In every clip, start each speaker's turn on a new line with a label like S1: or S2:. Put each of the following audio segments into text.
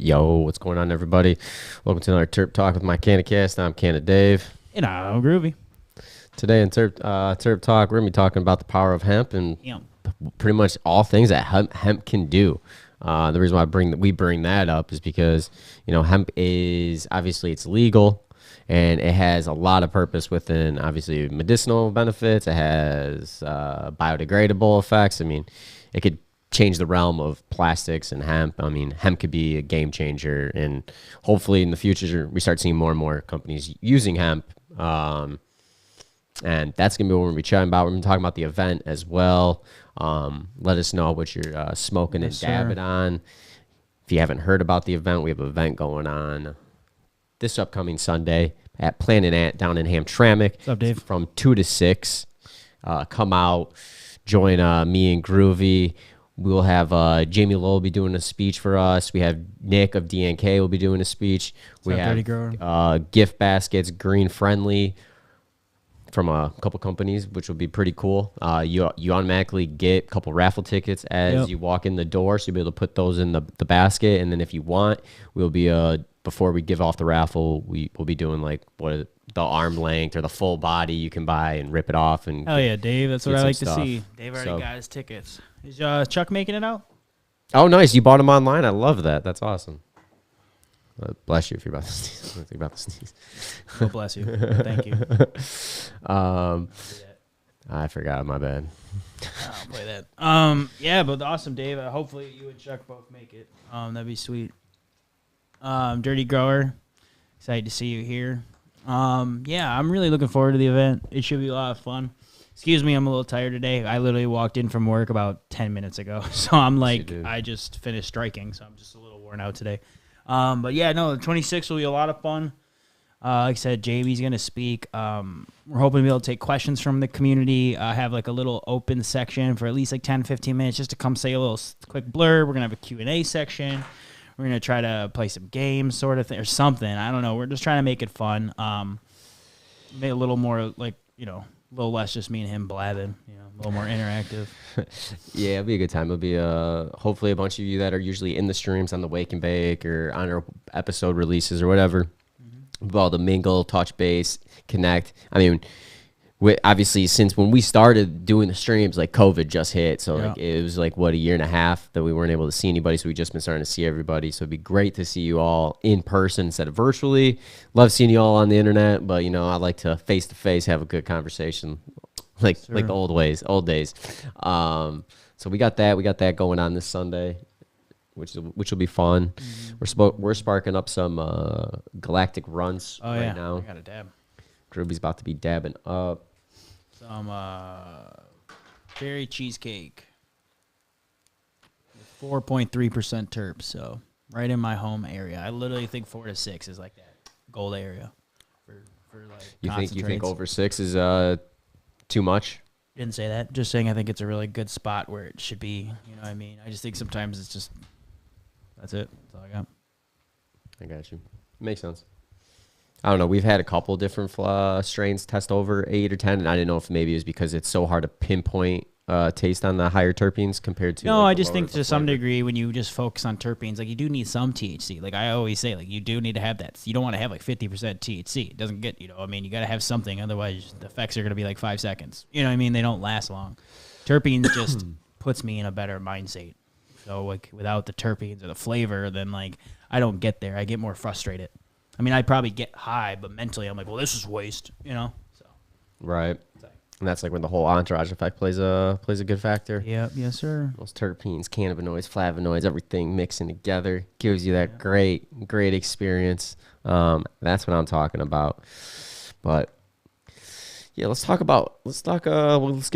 S1: Yo, what's going on, everybody? Welcome to another Terp Talk with my Cannabis. I'm Canna Dave.
S2: And I'm Groovy.
S1: Today in Terp Talk, we're going to be talking about the power of hemp and pretty much all things that hemp can do. The reason why we bring that up is because, you know, hemp is, obviously, it's legal, and it has a lot of purpose within, obviously, medicinal benefits. It has biodegradable effects. I mean, it could change the realm of plastics and hemp. I mean, hemp could be a game changer, and hopefully in the future we start seeing more and more companies using hemp. And that's gonna be what we're gonna be chatting about. We're gonna be talking about the event as well. Let us know what you're smoking and dabbing on. If you haven't heard about the event, we have an event going on this upcoming Sunday at Planet Ant down in Hamtramck.
S2: What's up, Dave?
S1: From 2 to 6. Come out, join me and Groovy. We will have Jamie Lowell be doing a speech for us. We have Nick of DNK will be doing a speech. We have gift baskets, green friendly, from a couple companies, which will be pretty cool. You automatically get a couple raffle tickets as you walk in the door, so you'll be able to put those in the basket. And then if you want, we'll be before we give off the raffle, we'll be doing like the arm length or the full body you can buy and rip it off. And
S2: yeah, Dave, that's what I like to see. Dave already got his tickets. Is Chuck making it out?
S1: Oh, nice. You bought them online. I love that. That's awesome. Bless you if you're about to sneeze. I think about to sneeze.
S2: Oh, bless you. Thank you.
S1: I forgot. My bad.
S2: I'll play that. Yeah, but awesome, Dave. Hopefully you and Chuck both make it. That'd be sweet. Dirty Grower, excited to see you here. Yeah, I'm really looking forward to the event. It should be a lot of fun. Excuse me, I'm a little tired today. I literally walked in from work about 10 minutes ago. So I'm like, I just finished striking, so I'm just a little worn out today. But yeah, no, the 26th will be a lot of fun. Like I said, JB's going to speak. We're hoping to be able to take questions from the community. Have like a little open section for at least like 10, 15 minutes just to come say a little quick blurb. We're going to have a Q&A section. We're going to try to play some games sort of thing or something. I don't know. We're just trying to make it fun. Make a little more like, you know, a little less just me and him blabbing, you know, a little more interactive.
S1: Yeah, it'll be a good time. It'll be hopefully a bunch of you that are usually in the streams on the Wake and Bake or on our episode releases or whatever. We'll be able to mingle, touch base, connect. I mean, obviously, since when we started doing the streams, like COVID just hit. So like it was like, what, a year and a half that we weren't able to see anybody. So we just been starting to see everybody. So it'd be great to see you all in person instead of virtually. Love seeing you all on the internet. But, you know, I like to face-to-face have a good conversation like the old days. So we got that going on this Sunday, which will be fun. We're sparking up some galactic runs right now.
S2: I got a dab.
S1: Groovy's about to be dabbing up
S2: some berry cheesecake with 4.3% terps, so right in my home area. I literally think 4 to 6 is like that gold area for like
S1: you think over 6 is too much?
S2: Didn't say that. Just saying I think it's a really good spot where it should be. You know what I mean? I just think sometimes it's just, that's it. That's all I got.
S1: I got you. Makes sense. I don't know. We've had a couple different strains test over 8 or 10, and I didn't know if maybe it was because it's so hard to pinpoint taste on the higher terpenes compared to.
S2: No,
S1: like,
S2: I just think to some degree when you just focus on terpenes, like you do need some THC. Like I always say, like you do need to have that. You don't want to have like 50% THC. It doesn't get, I mean, you got to have something. Otherwise, the effects are going to be like 5 seconds. You know what I mean? They don't last long. Terpenes just puts me in a better mind state. So like without the terpenes or the flavor, then like I don't get there. I get more frustrated. I mean, I probably get high, but mentally I'm like, well, this is waste, So
S1: right. And that's like when the whole entourage effect plays a good factor.
S2: Yeah, yes, sir.
S1: Those terpenes, cannabinoids, flavonoids, everything mixing together gives you that great experience. That's what I'm talking about. But yeah, let's get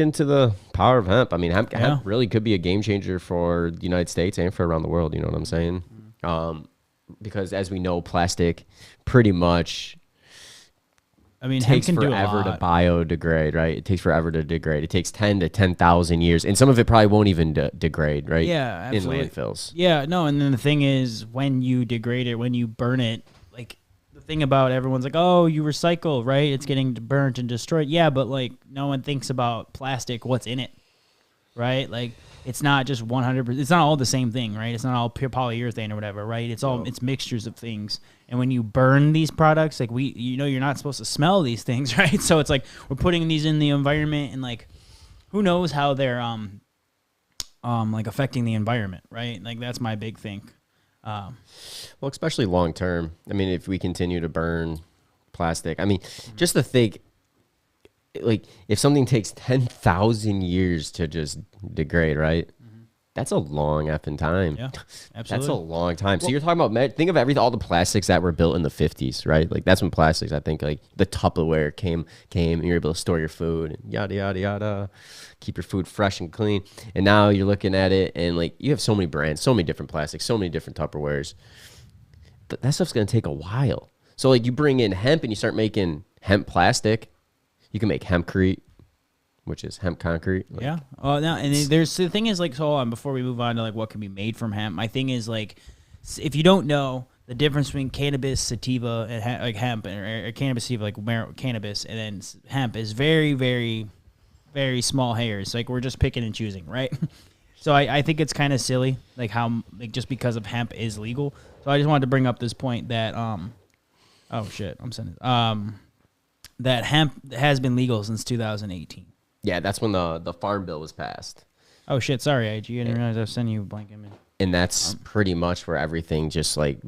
S1: into the power of hemp. I mean, hemp really could be a game changer for the United States and for around the world. You know what I'm saying? Because as we know, plastic pretty much.
S2: I mean,
S1: takes
S2: hemp can
S1: forever
S2: do a
S1: to
S2: lot.
S1: biodegrade, right? It takes forever to degrade. It takes 10 to 10,000 years, and some of it probably won't even degrade, right?
S2: Yeah, absolutely.
S1: In landfills.
S2: Yeah, no, and then the thing is, when you degrade it, when you burn it, like the thing about everyone's like, oh, you recycle, right? It's getting burnt and destroyed. Yeah, but like no one thinks about plastic, what's in it, right? Like it's not just 100%. It's not all the same thing, right? It's not all pure polyurethane or whatever, right? It's all it's mixtures of things. And when you burn these products, like you're not supposed to smell these things, right? So it's like we're putting these in the environment, and like who knows how they're like affecting the environment, right? Like that's my big thing.
S1: Well, especially long term. I mean, if we continue to burn plastic, I mean, just to think, like if something takes 10,000 years to just degrade, right? That's a long effing time.
S2: Yeah, absolutely.
S1: That's a long time. So you're talking about, think of all the plastics that were built in the 50s, right? Like that's when plastics, I think, like the Tupperware came, and you're able to store your food and yada, yada, yada, keep your food fresh and clean. And now you're looking at it and like you have so many brands, so many different plastics, so many different Tupperwares. But that stuff's going to take a while. So like you bring in hemp and you start making hemp plastic. You can make hempcrete, which is hemp concrete. Like,
S2: yeah. Oh, no, and there's the thing is like, so hold on, before we move on to like what can be made from hemp, my thing is like, if you don't know the difference between cannabis sativa and like hemp, or cannabis sativa, like cannabis, and then hemp is very, very, very small hairs. Like we're just picking and choosing, right? So I think it's kind of silly, like how like just because of hemp is legal. So I just wanted to bring up this point that oh shit, I'm sending that hemp has been legal since 2018.
S1: Yeah, that's when the Farm Bill was passed.
S2: Oh, shit. Sorry, IG. I didn't realize I was sending you a blank image.
S1: And that's pretty much where everything just like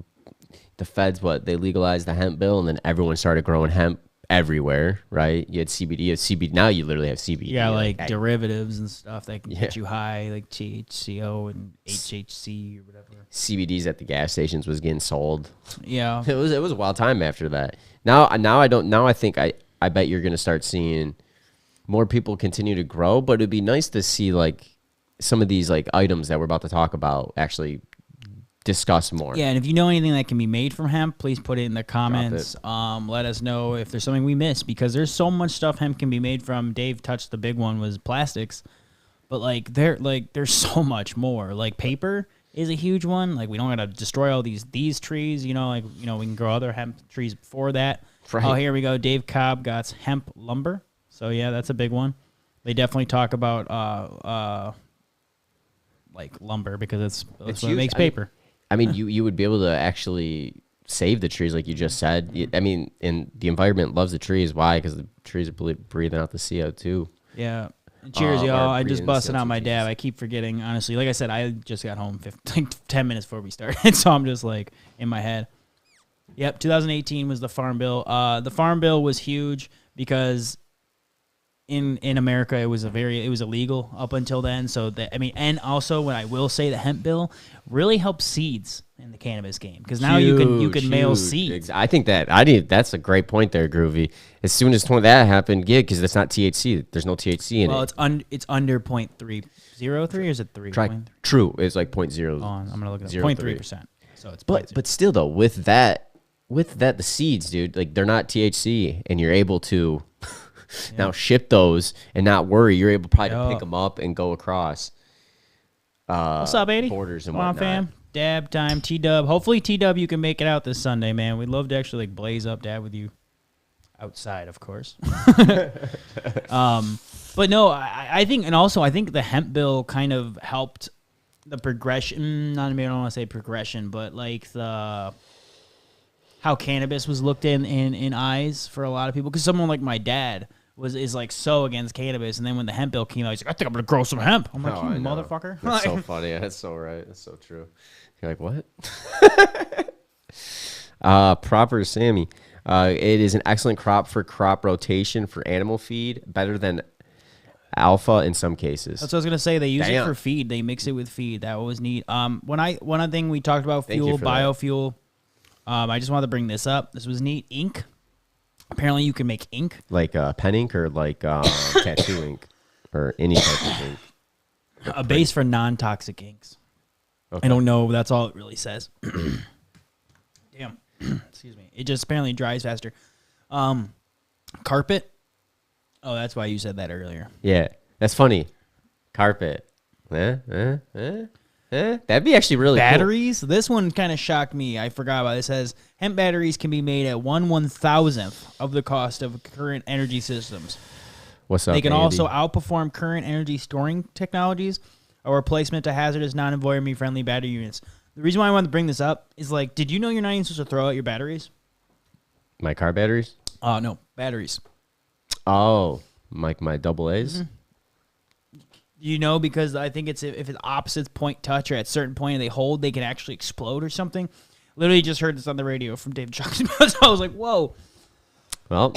S1: the feds, they legalized the hemp bill, and then everyone started growing hemp everywhere, right? You had CBD. You had CBD. Now you literally have CBD.
S2: Yeah, like derivatives and stuff that can get you high, like THCO and HHC or whatever.
S1: CBDs at the gas stations was getting sold.
S2: Yeah.
S1: It was a wild time after that. Now I think I bet you're going to start seeing more people continue to grow, but it'd be nice to see like some of these like items that we're about to talk about actually discuss more.
S2: Yeah, and if you know anything that can be made from hemp, please put it in the comments. Let us know if there's something we missed, because there's so much stuff hemp can be made from. Dave touched the big one was plastics, but there's so much more. Like paper is a huge one. Like we don't gotta destroy all these trees. We can grow other hemp trees before that. Right. Oh, here we go. Dave Cobb got hemp lumber. So yeah, that's a big one. They definitely talk about like lumber because that's what makes paper.
S1: I mean, you would be able to actually save the trees, like you just said. I mean, and the environment loves the trees. Why? Because the trees are breathing out the CO2.
S2: Yeah. And cheers, y'all. I just busted out my dab. I keep forgetting, honestly. Like I said, I just got home 10 minutes before we started, so I'm just like in my head. Yep, 2018 was the Farm Bill. The Farm Bill was huge because in America it was illegal up until then. So and also what I will say, the hemp bill really helped seeds in the cannabis game, because now you can mail seeds.
S1: I think that's a great point there, Groovy. As soon as that happened, because that's not THC. There's no THC in it.
S2: Well, it's under 0.303, or is it 3?
S1: True, it's like 0.0.
S2: I'm gonna look it up. 0.3%. So it's
S1: but still though, with that the seeds, dude, like they're not THC, and you're able to now ship those and not worry. You're able probably to pick them up and go across.
S2: What's up, 80?
S1: Borders and
S2: Come on,
S1: whatnot.
S2: fam. Dab time, T-Dub. Hopefully, T-Dub, you can make it out this Sunday, man. We'd love to actually like blaze up dab with you outside, of course. But no, I think, and also I think the hemp bill kind of helped the progression. I don't want to say progression, but like how cannabis was looked in eyes for a lot of people. Because someone like my dad is like so against cannabis, and then when the hemp bill came out, he's like, I think I'm gonna grow some hemp. I'm like, you motherfucker.
S1: That's so funny. Yeah, that's so right. That's so true. You're like, what? Proper Sammy. It is an excellent crop for crop rotation for animal feed, better than alpha in some cases.
S2: That's what I was gonna say. They use it for feed. They mix it with feed. That was neat. One thing we talked about fuel, biofuel. I just wanted to bring this up. This was neat. Ink. Apparently, you can make ink.
S1: Like pen ink or like tattoo ink or any type of ink.
S2: A base for non-toxic inks. Okay. I don't know. That's all it really says. Damn. Excuse me. It just apparently dries faster. Carpet. Oh, that's why you said that earlier.
S1: Yeah, that's funny. Carpet. That'd be actually really
S2: batteries.
S1: Cool.
S2: This one kind of shocked me. I forgot about it. It says hemp batteries can be made at 1/1000th of the cost of current energy systems.
S1: What's up?
S2: They can
S1: Andy?
S2: also outperform current energy storing technologies, a replacement to hazardous, non-environmentally friendly battery units. The reason why I wanted to bring this up is like, did you know you're not even supposed to throw out your batteries?
S1: My car batteries?
S2: No, batteries.
S1: Oh, like my double A's?
S2: Mm-hmm. You know, because I think if it's opposites point touch or at a certain point they hold, they can actually explode or something. Literally just heard this on the radio from Dave Jackson. So I was like, whoa.
S1: Well,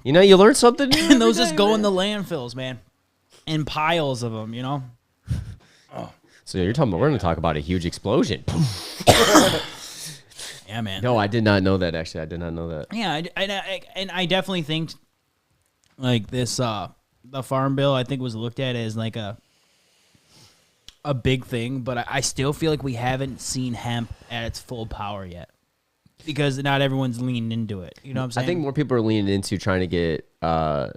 S1: you learn something new.
S2: And those just go in the landfills, man. In piles of them, Oh.
S1: So you're talking about, we're going to talk about a huge explosion.
S2: Yeah, man.
S1: No, I did not know that, actually. I did not know that.
S2: Yeah, I definitely think, like, this, the farm bill, I think, was looked at as, like, a big thing, but I still feel like we haven't seen hemp at its full power yet. Because not everyone's leaned into it. You know what I'm saying?
S1: I think more people are leaning into trying to get the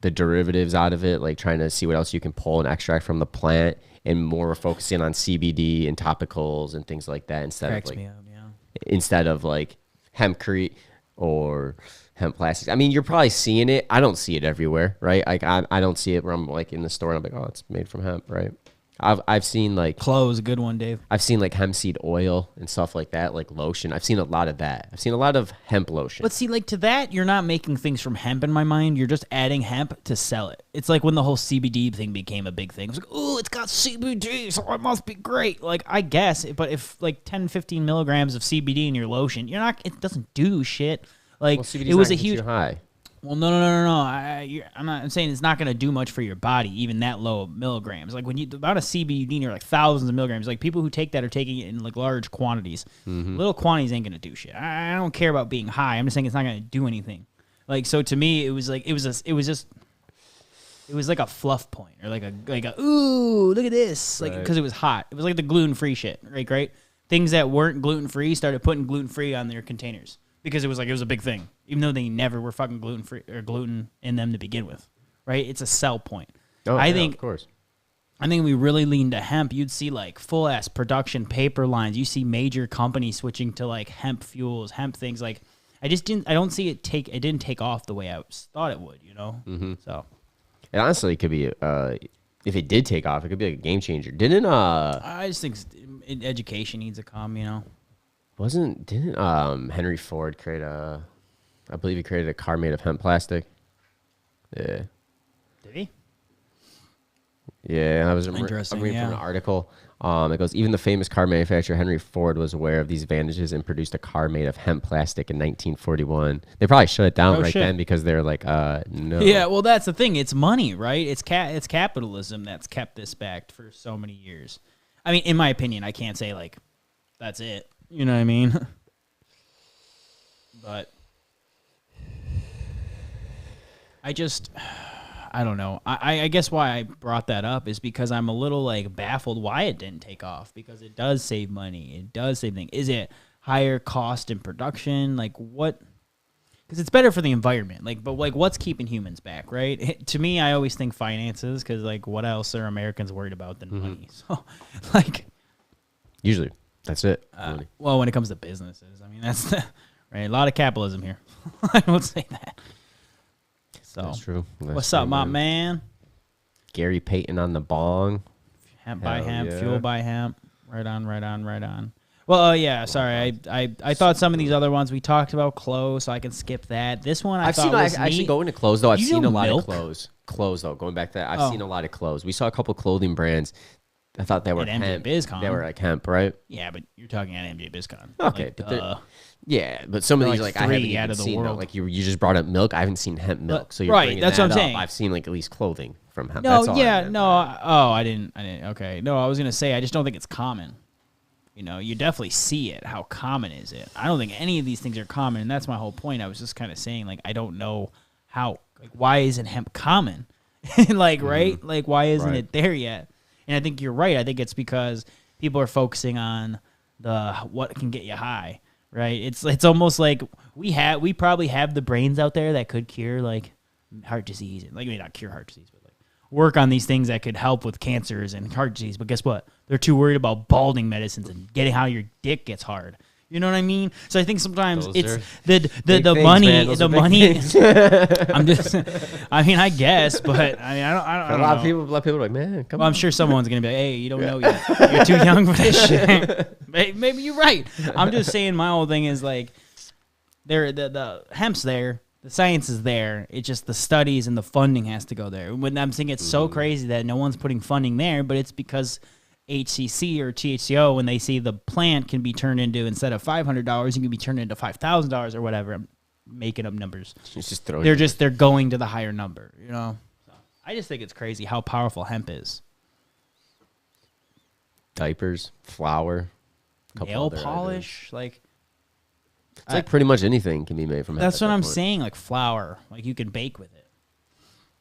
S1: derivatives out of it, like trying to see what else you can pull and extract from the plant, and more focusing on CBD and topicals and things like that instead of like hempcrete or hemp plastics. I mean, you're probably seeing it. I don't see it everywhere, right? Like I don't see it where I'm like in the store and I'm like, oh, it's made from hemp, right? I've seen like
S2: clothes, a good one, Dave.
S1: I've seen like hemp seed oil and stuff like that, like lotion. I've seen a lot of that. I've seen a lot of hemp lotion.
S2: But see, like to that, you're not making things from hemp in my mind. You're just adding hemp to sell it. It's like when the whole CBD thing became a big thing. It was like, oh, it's got CBD, so it must be great. Like, I guess, but if like 10, 15 milligrams of CBD in your lotion, it doesn't do shit. Like, it was a huge
S1: high.
S2: Well, no. I'm saying it's not going to do much for your body, even that low of milligrams. Like when you about a CBD, you're like thousands of milligrams. Like people who take that are taking it in like large quantities. Mm-hmm. Little quantities ain't going to do shit. I don't care about being high. I'm just saying it's not going to do anything. Like so to me, it was like it was like a fluff point or like a ooh look at this like because it was hot. It was like the gluten-free shit, right? Things that weren't gluten-free started putting gluten-free on their containers. Because it was a big thing, even though they never were fucking gluten-free or gluten in them to begin with, right? It's a sell point. I think, of course. I think we really lean to hemp. You'd see like full-ass production paper lines. You see major companies switching to like hemp fuels, hemp things. Like I don't see it didn't take off the way I thought it would,
S1: Mm-hmm.
S2: So,
S1: and honestly, it could be if it did take off, it could be like a game changer. I
S2: just think education needs to come,
S1: Didn't Henry Ford I believe he created a car made of hemp plastic? Yeah.
S2: Did he?
S1: Yeah, I'm reading from an article. It goes, even the famous car manufacturer Henry Ford was aware of these advantages and produced a car made of hemp plastic in 1941. They probably shut it down then because they're like, no.
S2: Yeah, well, that's the thing. It's money, right? It's capitalism that's kept this back for so many years. I mean, in my opinion, I can't say like that's it. You know what I mean? But I don't know. I guess why I brought that up is because I'm a little like baffled why it didn't take off, because it does save money. It does save things. Is it higher cost in production? Like what? because it's better for the environment. Like, but like, what's keeping humans back, right? To me, I always think finances, because like, what else are Americans worried about than money? So, like,
S1: usually that's it.
S2: well, when it comes to businesses, I mean, that's right. A lot of capitalism here. I would say that. So
S1: That's true.
S2: What's up, my man?
S1: Gary Payton on the bong.
S2: Hemp by hemp, fuel by hemp. Right on. Well, yeah. Sorry, I thought some of these other ones we talked about close, so I can skip that. This one I've seen.
S1: Actually, go into clothes though. I've seen a lot
S2: milk?
S1: of clothes. Clothes though. Going back to that, I've seen a lot of clothes. We saw a couple clothing brands. I thought they were hemp.
S2: BizCon.
S1: They were like hemp, right?
S2: Yeah, but you're talking at MJ BizCon.
S1: Okay,
S2: like,
S1: but some of these like I haven't
S2: three out
S1: even
S2: of the
S1: seen.
S2: world.
S1: Like you just brought up milk. I haven't seen hemp milk. So you're
S2: right,
S1: bringing
S2: that's
S1: that
S2: what I'm
S1: up.
S2: saying.
S1: I've seen like at least clothing from hemp.
S2: No,
S1: That's all
S2: yeah, no. I didn't. Okay, no. I was gonna say I just don't think it's common. You know, you definitely see it. How common is it? I don't think any of these things are common, and that's my whole point. I was just kind of saying, like, I don't know how. Like, why isn't hemp common? Like, right? Like, why isn't it there yet? And I think you're right. I think it's because people are focusing on the what can get you high, right? It's almost like we probably have the brains out there that could cure like heart disease, like maybe not cure heart disease, but like work on these things that could help with cancers and heart disease. But guess what? They're too worried about balding medicines and getting how your dick gets hard. You know what I mean? So I think sometimes it's the money. I'm just. I mean, I guess, but I mean, I don't.
S1: A lot of people are like, man, come on.
S2: I'm sure someone's gonna be like, hey, you don't know yet. You're too young for this shit. Maybe you're right. I'm just saying. My whole thing is like, the hemp's there, the science is there. It's just the studies and the funding has to go there. When I'm saying it's so crazy that no one's putting funding there, but it's because HCC or THCO, when they see the plant can be turned into, instead of $500, it can be turned into $5,000 or whatever. I'm making up numbers. They're going to the higher number, you know? So I just think it's crazy how powerful hemp is.
S1: Diapers, flour,
S2: nail polish, items. Like
S1: it's like pretty much anything can be made from hemp.
S2: That's what I'm saying, like flour, like you can bake with it,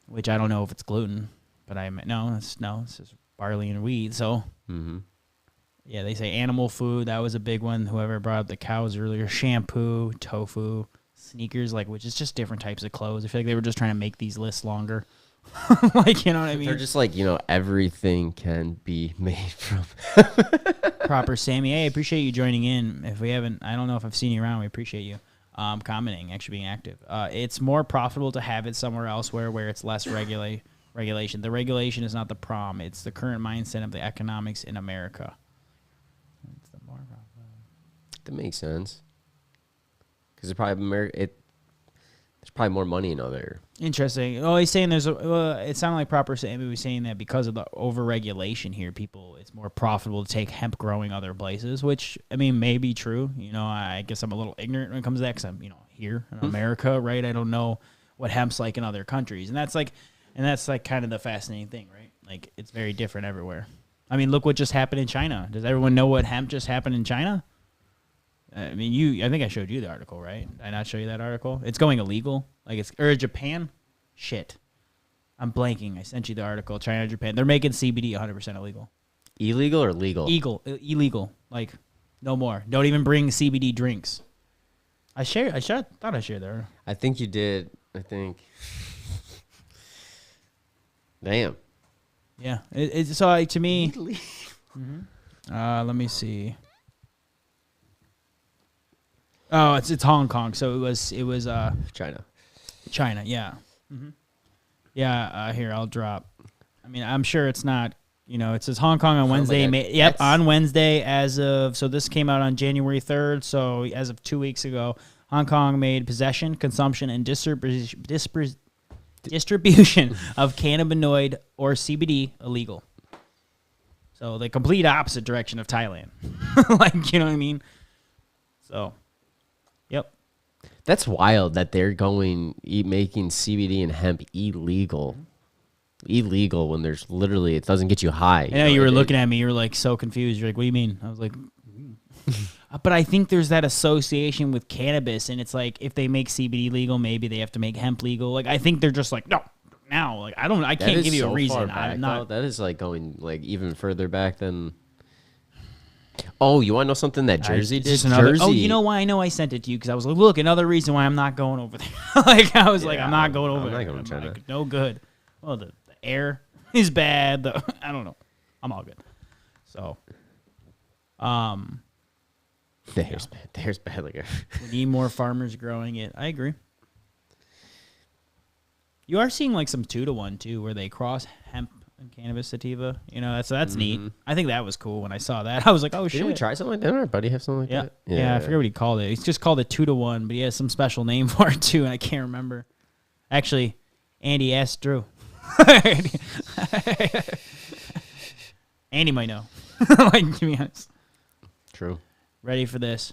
S2: which I don't know if it's gluten, but it's just barley and wheat. So yeah, they say animal food, that was a big one. Whoever brought up the cows earlier. Shampoo, tofu, sneakers, like, which is just different types of clothes. I feel like they were just trying to make these lists longer. Like, you know what I mean?
S1: They're just like, you know, everything can be made from
S2: proper Sammy. Hey, I appreciate you joining in. If we haven't, I don't know if I've seen you around, we appreciate you commenting, actually being active. It's more profitable to have it somewhere else where it's less regulation. The regulation is not the problem. It's the current mindset of the economics in America. It's the more
S1: that makes sense. Because there's probably more money in other.
S2: Interesting. Oh, he's saying it sounded like proper Sammy was saying that because of the over-regulation here, it's more profitable to take hemp growing other places, which, I mean, may be true. You know, I guess I'm a little ignorant when it comes to that because I'm, here in America, right? I don't know what hemp's like in other countries. And that's like kind of the fascinating thing, right? Like, it's very different everywhere. I mean, look what just happened in China. Does everyone know what hemp just happened in China? I mean, I think I showed you the article, right? Did I not show you that article? It's going illegal. Or Japan? Shit. I'm blanking. I sent you the article. China, Japan. They're making CBD 100% illegal.
S1: Illegal or legal?
S2: Illegal. Like, no more. Don't even bring CBD drinks. I thought I shared that.
S1: I think you did. I think. Damn.
S2: Yeah. It's so to me. Let me see. Oh, it's Hong Kong. So it was China, yeah. Yeah, here I'll drop. I mean, I'm sure it's not, it says Hong Kong on Wednesday. On Wednesday so this came out on January 3rd. So as of 2 weeks ago, Hong Kong made possession, consumption, and distribution of cannabinoid or CBD illegal. So the complete opposite direction of Thailand. Like, you know what I mean? So, yep.
S1: That's wild that they're making CBD and hemp illegal. Illegal when there's literally, it doesn't get you high.
S2: I know you were looking at me. You were like so confused. You're like, what do you mean? I was like, but I think there's that association with cannabis, and it's like if they make CBD legal, maybe they have to make hemp legal. Like I think they're just like, no, now. Like I can't give you a reason. I'm not.
S1: That is like going like even further back than Oh, you want to know something that Jersey did?
S2: Jersey. Oh, you know why I know I sent it to you? Because I was like, look, another reason why I'm not going over there. Like, I was like, I'm not going over there. I'm not going to China. Like, no good. Well, the air is bad. I don't know. I'm all good. So,
S1: there's bad. Like,
S2: we need more farmers growing it. I agree. You are seeing like some 2-to-1 too, where they cross hemp and cannabis sativa. You know, that's neat. I think that was cool when I saw that. I was like, oh shit.
S1: Didn't we try something like that? Our buddy have something like that?
S2: Yeah, I forget what he called it. He's just called it 2-to-1, but he has some special name for it too, and I can't remember. Actually, Andy asked Drew. Andy might know. Like, to be honest.
S1: True.
S2: Ready for this?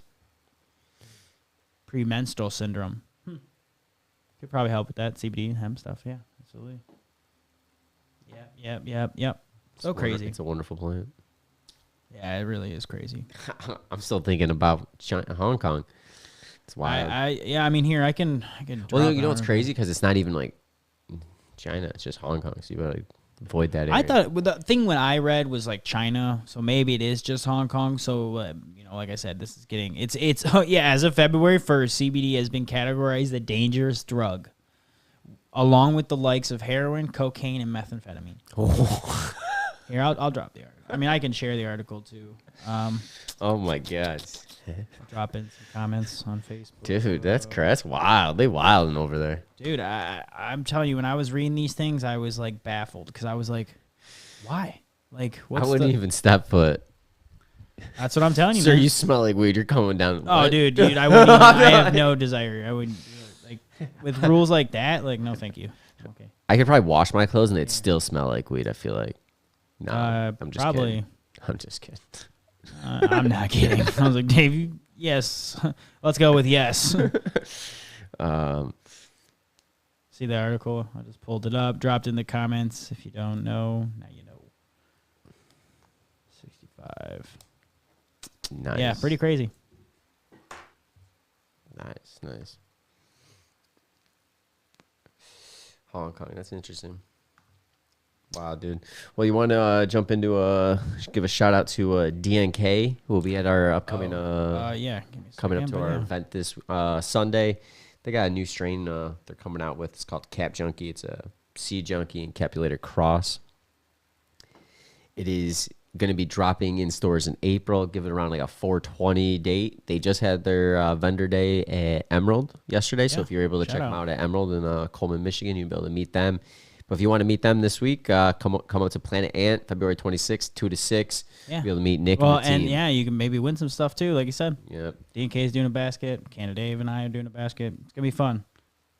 S2: Premenstrual syndrome. Could probably help with that CBD and hemp stuff. Yeah, absolutely. Yep. So crazy.
S1: It's a wonderful plant.
S2: Yeah, it really is crazy.
S1: I'm still thinking about Hong Kong. It's wild.
S2: I mean, here I can.
S1: Well, you know what's crazy? Because it's not even like China. It's just Hong Kong. So you gotta avoid that area.
S2: I thought the thing when I read was like China, so maybe it is just Hong Kong. So like I said, this is getting it's as of February 1st, CBD has been categorized a dangerous drug, along with the likes of heroin, cocaine, and methamphetamine. Oh. Here, I'll drop the article. I mean, I can share the article too.
S1: Oh my God!
S2: I'll drop in some comments on Facebook.
S1: Dude, that's wild. They wilding over there.
S2: Dude, I'm telling you, when I was reading these things, I was like baffled because I was like, why? Like,
S1: I wouldn't even step foot.
S2: That's what I'm telling you,
S1: Sir,
S2: man.
S1: you smell like weed. You're coming down.
S2: Oh, what? dude, I wouldn't. I have no desire. I wouldn't like with rules like that. Like, no, thank you. Okay.
S1: I could probably wash my clothes and they'd still smell like weed. I feel like. No, I'm just
S2: probably.
S1: Kidding. I'm just kidding.
S2: I'm not kidding. I was like, Dave, yes. Let's go with yes. See the article? I just pulled it up, dropped in the comments. If you don't know, now you know. 65.
S1: Nice.
S2: Yeah, pretty crazy.
S1: Nice. Hong Kong, that's interesting. Wow, dude. Well, you want to jump into give a shout out to DNK, who will be at our upcoming coming up to our event this Sunday. They got a new strain they're coming out with. It's called Cap Junkie. It's a seed junkie and capulator cross. It is going to be dropping in stores in April, give it around like a 4/20 date. They just had their vendor day at Emerald yesterday, so if you're able to check them out at Emerald in Coleman, Michigan, you'll be able to meet them. But if you want to meet them this week, come up to Planet Ant, February 26th, 2 to 6. Yeah. Be able to meet Nick and the team.
S2: And you can maybe win some stuff too, like you said.
S1: Yep.
S2: DNK is doing a basket. Canada Dave and I are doing a basket. It's going to be fun.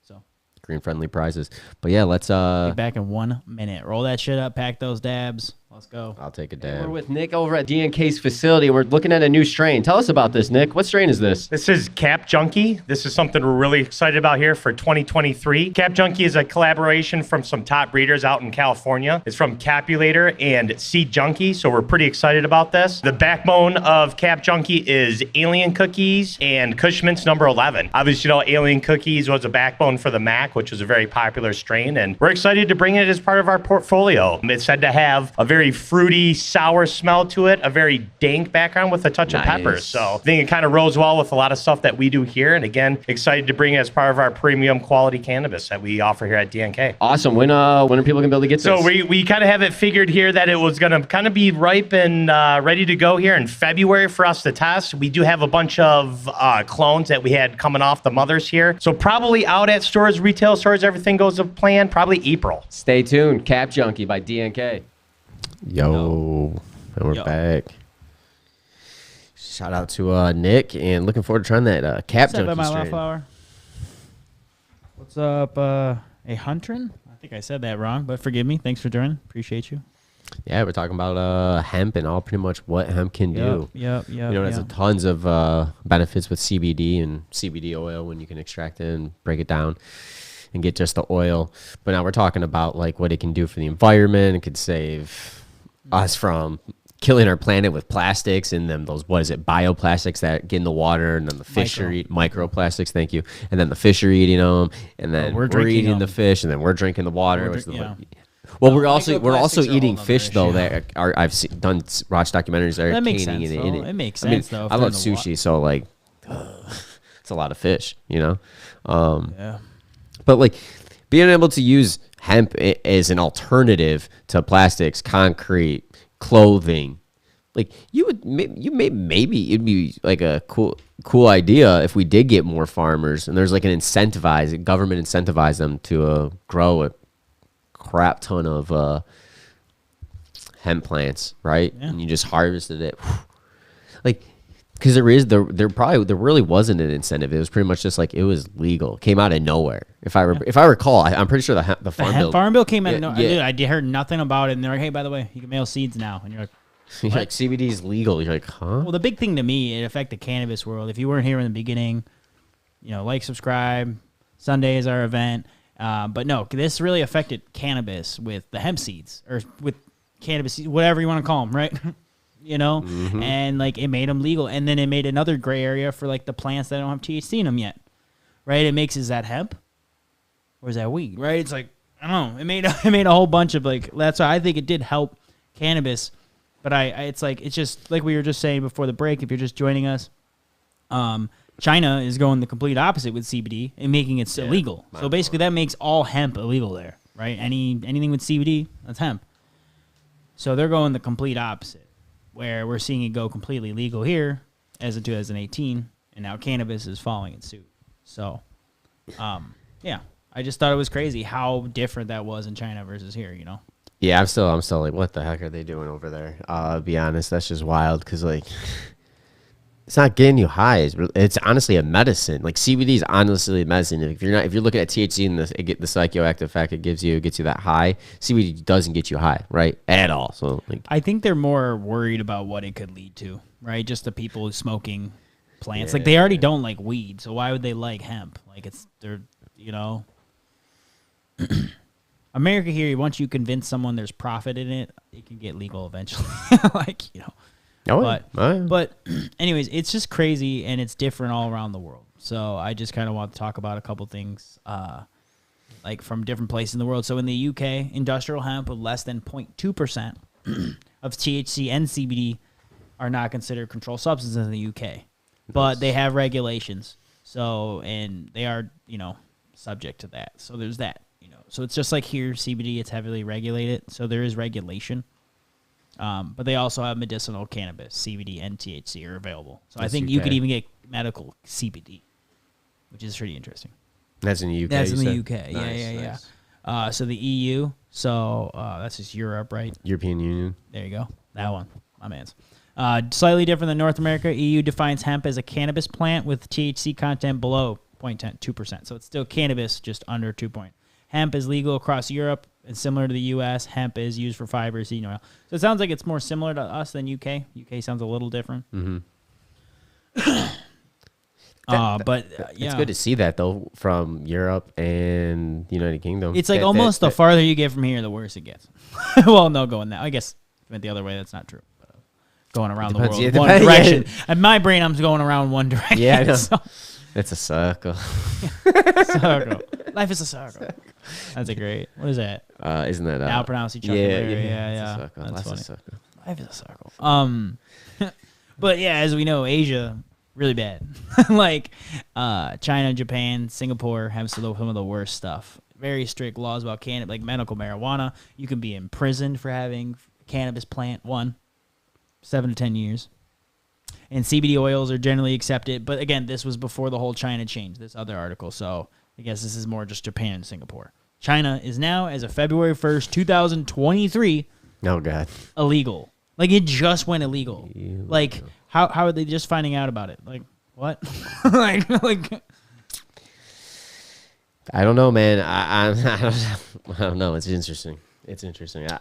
S2: So
S1: green friendly prizes. But yeah, let's
S2: be back in 1 minute. Roll that shit up, pack those dabs. Let's go.
S1: I'll take a dab.
S3: We're with Nick over at DNK's facility. We're looking at a new strain. Tell us about this, Nick. What strain is this?
S4: This is Cap Junkie. This is something we're really excited about here for 2023. Cap Junkie is a collaboration from some top breeders out in California. It's from Capulator and Seed Junkie, so we're pretty excited about this. The backbone of Cap Junkie is Alien Cookies and Cushman's number 11. Obviously, Alien Cookies was a backbone for the Mac, which was a very popular strain, and we're excited to bring it as part of our portfolio. It's said to have a very fruity, sour smell to it, a very dank background with a touch of pepper. So I think it kind of rolls well with a lot of stuff that we do here. And again, excited to bring it as part of our premium quality cannabis that we offer here at DNK.
S3: Awesome. When are people going to be able to get this?
S4: So we kind of have it figured here that it was going to kind of be ripe and ready to go here in February for us to test. We do have a bunch of clones that we had coming off the mothers here. So probably out at stores, retail stores, everything goes to plan, probably April.
S3: Stay tuned. Cap Junkie by DNK.
S1: Yo, and we're back. Shout out to Nick, and looking forward to trying that Cap Junkie strain.
S2: What's up, a Huntrin? I think I said that wrong, but forgive me. Thanks for joining. Appreciate you.
S1: Yeah, we're talking about hemp and all pretty much what hemp can do.
S2: Yep.
S1: There's tons of benefits with CBD and CBD oil when you can extract it and break it down and get just the oil. But now we're talking about like what it can do for the environment. It could save us from killing our planet with plastics and then those, bioplastics that get in the water, and then the fish are eating microplastics. Thank you. And then the fish are eating them, and then we're eating the fish, and then we're drinking the water. Well,
S2: No,
S1: we're also
S2: microplastics are a
S1: eating
S2: whole
S1: fish
S2: nother
S1: though
S2: issue.
S1: that are watched documentaries that are
S2: That makes
S1: caning
S2: sense,
S1: in
S2: though.
S1: it.
S2: It makes
S1: I mean,
S2: sense, though, if
S1: I
S2: they're
S1: love
S2: in the
S1: sushi, so like it's a lot of fish, you know.
S2: Yeah.
S1: But like being able to use hemp as an alternative to plastics, concrete, clothing, like maybe it'd be like a cool idea if we did get more farmers and there's like an government incentivize them to grow a crap ton of hemp plants, right?
S2: Yeah.
S1: And you just harvested it, like. Because there really wasn't an incentive. It was pretty much just like it was legal. It came out of nowhere. If I recall, I'm pretty sure the
S2: Farm bill came out of nowhere.
S1: Yeah.
S2: Dude, I heard nothing about it. And they're like, hey, by the way, you can mail seeds now. And you're like,
S1: You're like CBD is legal. You're like, huh?
S2: well, the big thing to me, it affected the cannabis world. If you weren't here in the beginning, like, subscribe. Sunday is our event. But no, this really affected cannabis with the hemp seeds or with cannabis seeds, whatever you want to call them, right? And like it made them legal, and then it made another gray area for like the plants that don't have THC in them yet, right? It makes, is that hemp or is that weed, right? It's like, I don't know. It made a whole bunch of like, that's why I think it did help cannabis, but it's just like we were just saying before the break. If you're just joining us, China is going the complete opposite with CBD and making it illegal. So basically, that makes all hemp illegal there, right? Anything with CBD, that's hemp. So they're going the complete opposite, where we're seeing it go completely legal here as of 2018, and now cannabis is following in suit. So, yeah, I just thought it was crazy how different that was in China versus here,
S1: Yeah, I'm still like, what the heck are they doing over there? I'll be honest, that's just wild because like it's not getting you high. It's honestly a medicine. Like CBD is honestly a medicine. If you're looking at THC and the psychoactive effect it gets you that high, CBD doesn't get you high, right? At all. So like,
S2: I think they're more worried about what it could lead to, right? Just the people smoking plants. Like they already don't like weed, so why would they like hemp? Like America here, once you convince someone there's profit in it, it can get legal eventually. But anyways, it's just crazy and it's different all around the world. So I just kind of want to talk about a couple things like from different places in the world. So in the UK, industrial hemp with less than 0.2% of THC and CBD are not considered controlled substances in the UK. But they have regulations. So, and they are, subject to that. So there's that, So it's just like here, CBD, it's heavily regulated. So there is regulation. But they also have medicinal cannabis, CBD and THC are available. So I think you could even get medical CBD, which is pretty interesting.
S1: That's in the UK.
S2: That's in the UK.
S1: Nice.
S2: Yeah. So the EU. So that's just Europe, right?
S1: European Union.
S2: There you go. That one, my man's. Slightly different than North America. EU defines hemp as a cannabis plant with THC content below 0.2%. So it's still cannabis, just under 2 point. Hemp is legal across Europe. And similar to the U.S., hemp is used for fiber, seed oil. So it sounds like it's more similar to us than UK. UK sounds a little different.
S1: Mm-hmm.
S2: Yeah.
S1: It's good to see that, though, from Europe and the United Kingdom.
S2: It's like almost the farther you get from here, the worse it gets. Well, no, going that. I guess if it went the other way, that's not true. But, going around the world one direction. In my brain, I'm going around one direction.
S1: Yeah, I know.
S2: So.
S1: It's a circle.
S2: Circle. Life is a circle. That's a great. What is that?
S1: Isn't that
S2: now pronounce each other? Yeah. That's funny. Life is a circle. But yeah, as we know, Asia really bad. Like China, Japan, Singapore have some of the worst stuff. Very strict laws about cannabis, like medical marijuana. You can be imprisoned for having cannabis plant 7 to 10 years. And CBD oils are generally accepted. But again, this was before the whole China change, this other article. So I guess this is more just Japan and Singapore. China is now, as of February 1st, 2023,
S1: oh God,
S2: illegal. Like, it just went illegal. Like, how are they just finding out about it? Like, what? like,
S1: I don't know, man. I don't know. It's interesting.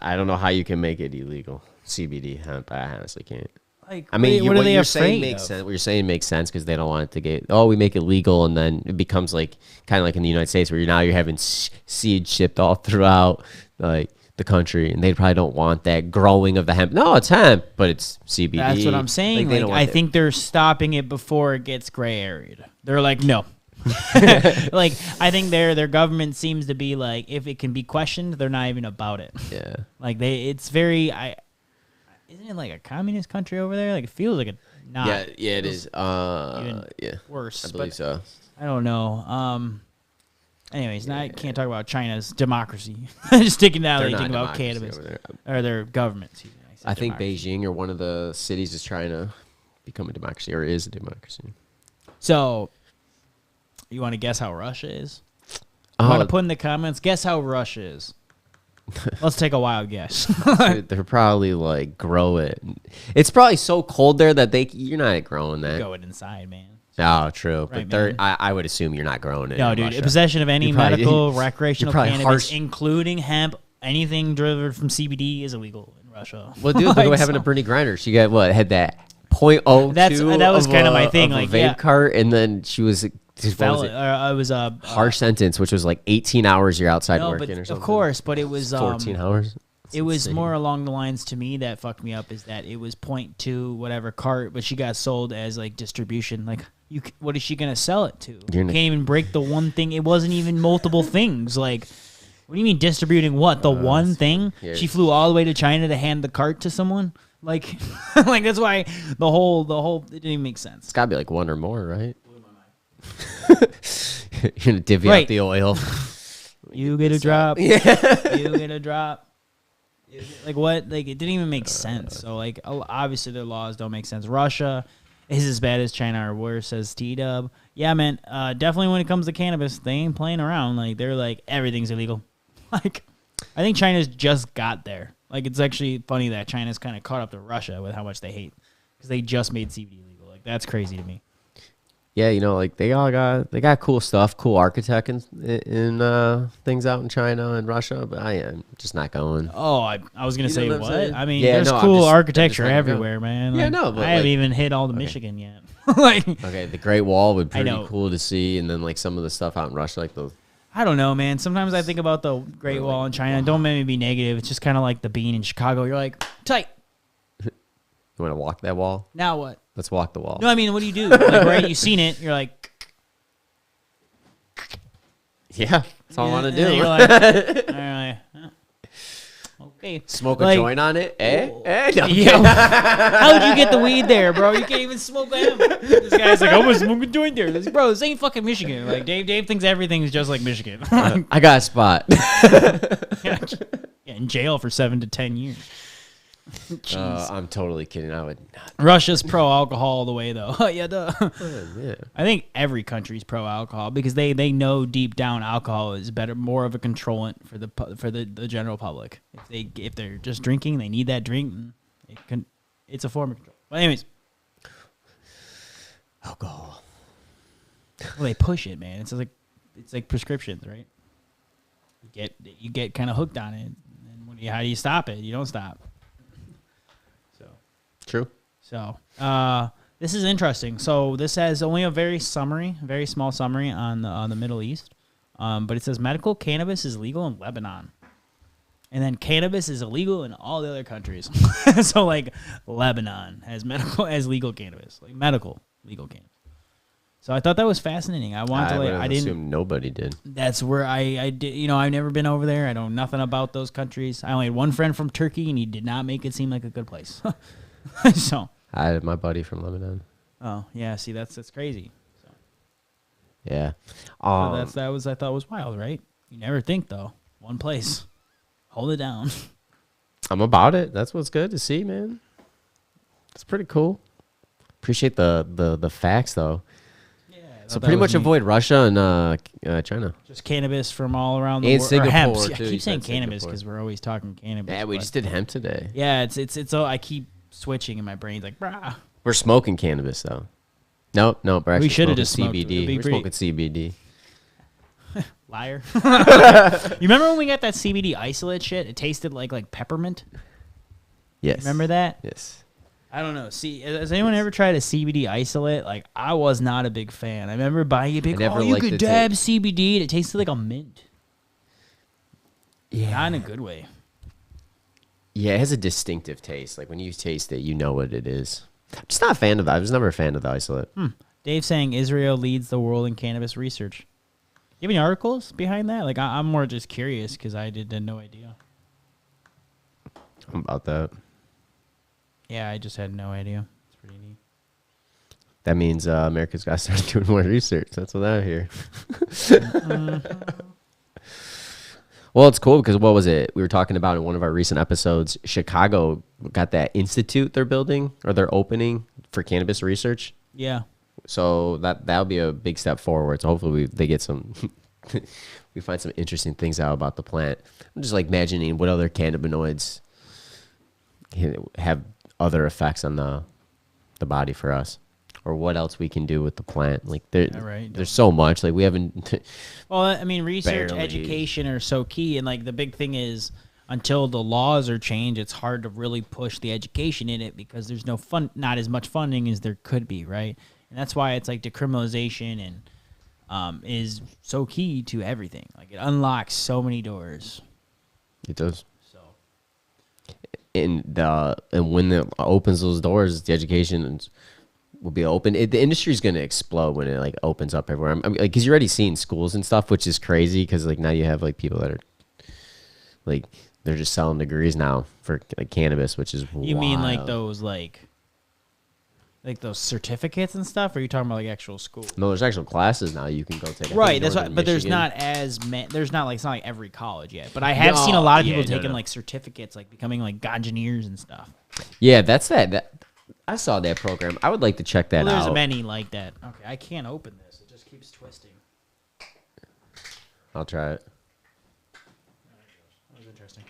S1: I don't know how you can make it illegal. CBD hemp. I honestly can't.
S2: Like,
S1: I mean,
S2: what
S1: what
S2: are
S1: you're
S2: they
S1: saying
S2: afraid
S1: makes
S2: of?
S1: sense. What you're saying makes sense because they don't want it to get. Oh, we make it legal, and then it becomes like kind of like in the United States where you're having seed shipped all throughout like the country, and they probably don't want that growing of the hemp. No, it's hemp, but it's CBD.
S2: That's what I'm saying. Like, I think they're stopping it before it gets gray area. They're like, no, Like, I think their government seems to be like, if it can be questioned, they're not even about it.
S1: Yeah.
S2: Like it's very, isn't it like a communist country over there? Like it feels like a not.
S1: Yeah, it is.
S2: Even
S1: Yeah.
S2: worse.
S1: I believe so.
S2: I don't know. Anyways, now I can't talk about China's democracy. Just sticking down
S1: They're
S2: anything
S1: not
S2: about
S1: democracy
S2: cannabis
S1: over there.
S2: or their government. Excuse me.
S1: I think
S2: democracy.
S1: Beijing or one of the cities is trying to become a democracy or is a democracy.
S2: So, you want to guess how Russia is? You want to put in the comments, guess how Russia is. Let's take a wild guess.
S1: They're probably like grow it. It's probably so cold there that you're not growing that.
S2: Go it inside, man.
S1: Oh, true.
S2: Right,
S1: But
S2: man.
S1: I would assume you're not growing it.
S2: No,
S1: in
S2: dude.
S1: Russia.
S2: Possession of any
S1: You're probably-
S2: medical, recreational
S1: you're probably
S2: cannabis,
S1: harsh.
S2: including hemp, anything delivered from CBD is illegal in Russia.
S1: Well, dude, look what happened to Bernie Grinder. She got had that .02.
S2: That was kind of my thing.
S1: Of
S2: Like,
S1: a vape
S2: yeah.
S1: cart, and then she was
S2: It was a
S1: harsh sentence, which was like 18 hours you're outside
S2: no,
S1: working
S2: but
S1: or something.
S2: of course, but it was
S1: 14 hours.
S2: It was
S1: insane.
S2: more along the lines to me that fucked me up is that it was .2 whatever cart, but she got sold as like distribution. Like, what is she gonna sell it to? You can't even break the one thing. It wasn't even multiple things. Like, what do you mean distributing what? The one thing?
S1: yeah.
S2: She flew all the way to China to hand the cart to someone. Like, like that's why the whole it didn't even make sense.
S1: It's gotta be like one or more, right? You're gonna divvy
S2: Right.
S1: out the oil.
S2: You get a drop. Yeah. You get a drop. Like what? Like it didn't even make sense. So like obviously their laws don't make sense. Russia is as bad as China or worse, says T-Dub. Yeah, man. Definitely when it comes to cannabis, they ain't playing around. Like they're like everything's illegal. Like I think China's just got there. Like it's actually funny that China's kind of caught up to Russia with how much they hate because they just made CBD legal. Like that's crazy to me.
S1: Yeah, like they got cool stuff, cool architect and things out in China and Russia, but I am just not going.
S2: Oh, I was gonna
S1: You
S2: say
S1: know what I'm
S2: what?
S1: saying?
S2: I mean,
S1: Yeah,
S2: there's
S1: no, I'm
S2: cool
S1: just
S2: architecture
S1: not gonna go.
S2: everywhere, man.
S1: Yeah,
S2: Like,
S1: no, but
S2: I haven't
S1: like-
S2: even hit all the Michigan yet. Like,
S1: Okay, the Great Wall would be
S2: I
S1: pretty
S2: know.
S1: cool to see, and then like some of the stuff out in Russia, like the
S2: I don't know, man. Sometimes I think about the Great Wall in China. Don't make me be negative. It's just kind of like the bean in Chicago. You're like, tight.
S1: you want to walk that wall?
S2: Now what?
S1: Let's walk the wall.
S2: No, I mean, what do you do? Like, right? You've seen it. You're like,
S1: Yeah, that's all I want to
S2: and then
S1: do.
S2: You're like, all right, okay.
S1: Smoke
S2: Like,
S1: a joint on it? No,
S2: Yo, how'd you get the weed there, bro? You can't even smoke him. This guy's like, I'm gonna smoke a joint there. Like, bro, this ain't fucking Michigan. Like, Dave thinks everything's just like Michigan.
S1: I got a spot.
S2: Yeah, in jail for 7 to 10 years. Jeez.
S1: I'm totally kidding. I would not.
S2: Russia's pro alcohol all the way though. Yeah, duh.
S1: Yeah.
S2: I think every country's pro alcohol because they know deep down alcohol is better, more of a controllant for the general public. If they're just drinking, they need that drink. It's a form of control. But anyways,
S1: Alcohol.
S2: well, they push it, man. It's like prescriptions, right? You get kind of hooked on it, and how do you stop it? You don't stop.
S1: True.
S2: So, this is interesting. So this has only a very small summary on the Middle East. But it says medical cannabis is legal in Lebanon. And then cannabis is illegal in all the other countries. So like Lebanon has legal cannabis, like medical legal cannabis. So I thought that was fascinating. I
S1: would
S2: I didn't
S1: assume nobody did.
S2: That's where I did. I've never been over there. I know nothing about those countries. I only had one friend from Turkey, and he did not make it seem like a good place. So,
S1: I had my buddy from Lebanon.
S2: oh yeah, see that's crazy. So,
S1: Yeah.
S2: I thought was wild, right? You never think though. One place, hold it down.
S1: I'm about it. That's what's good to see, man. It's pretty cool. Appreciate the facts though.
S2: Yeah.
S1: So pretty much avoid Russia and China.
S2: just cannabis from all around the
S1: And
S2: world. Or hemp.
S1: Singapore,
S2: Yeah,
S1: too.
S2: I
S1: You
S2: keep saying
S1: said
S2: cannabis
S1: Singapore.
S2: because we're always talking cannabis.
S1: Yeah, we
S2: but-
S1: just did hemp today.
S2: Yeah, it's all I keep switching in my brain. Like, brah.
S1: We're smoking cannabis though. No, we're actually
S2: shoulda
S1: smoking
S2: just smoked it. It'd
S1: CBD.
S2: be
S1: We're
S2: pretty-
S1: smoking CBD.
S2: Liar. You remember when we got that CBD isolate shit? It tasted like peppermint.
S1: Yes.
S2: Remember that?
S1: Yes.
S2: I don't know. See, has anyone ever tried a CBD isolate? Like, I was not a big fan. I remember buying it. Big,
S1: never
S2: you
S1: liked
S2: could
S1: the
S2: dab CBD, and it tasted like a mint.
S1: Yeah.
S2: Not in a good way.
S1: Yeah, it has a distinctive taste. Like when you taste it, you know what it is. I'm just not a fan of that. I was never a fan of the isolate.
S2: Dude, Dave saying Israel leads the world in cannabis research. Do you have any articles behind that? Like, I'm more just curious because I had no idea.
S1: About that.
S2: Yeah, I just had no idea. It's pretty neat.
S1: That means America's got to start doing more research. That's what I hear. Well, it's cool because what was it? We were talking about in one of our recent episodes. Chicago got that institute they're building or they're opening for cannabis research.
S2: Yeah.
S1: So that'll be a big step forward. So hopefully they get some, we find some interesting things out about the plant. I'm just like imagining what other cannabinoids have other effects on the body for us, or what else we can do with the plant. Like there's so much. Like we haven't.
S2: Well, I mean, research,
S1: barely.
S2: education are so key, and like the big thing is until the laws are changed, it's hard to really push the education in it because there's not as much funding as there could be, right? And that's why it's like decriminalization and is so key to everything. Like it unlocks so many doors.
S1: It does.
S2: So,
S1: And when it opens those doors, the education will be open. The industry is going to explode when it like opens up everywhere. I mean, like, because you're already seeing schools and stuff, which is crazy. Because like now you have like people that are like they're just selling degrees now for like cannabis, which is
S2: you mean like
S1: wild.
S2: those like those certificates and stuff? Or are you talking about like actual school?
S1: No, there's actual classes now you can go take.
S2: Right, that's why. But there's not there's not like it's not like every college yet. But I have seen a lot of people taking like certificates, like becoming like engineers and stuff.
S1: Yeah, that's that. I saw that program. I would like to check that
S2: There's
S1: out.
S2: many like that. Okay, I can't open this. It just keeps twisting.
S1: I'll try it.
S2: That was interesting.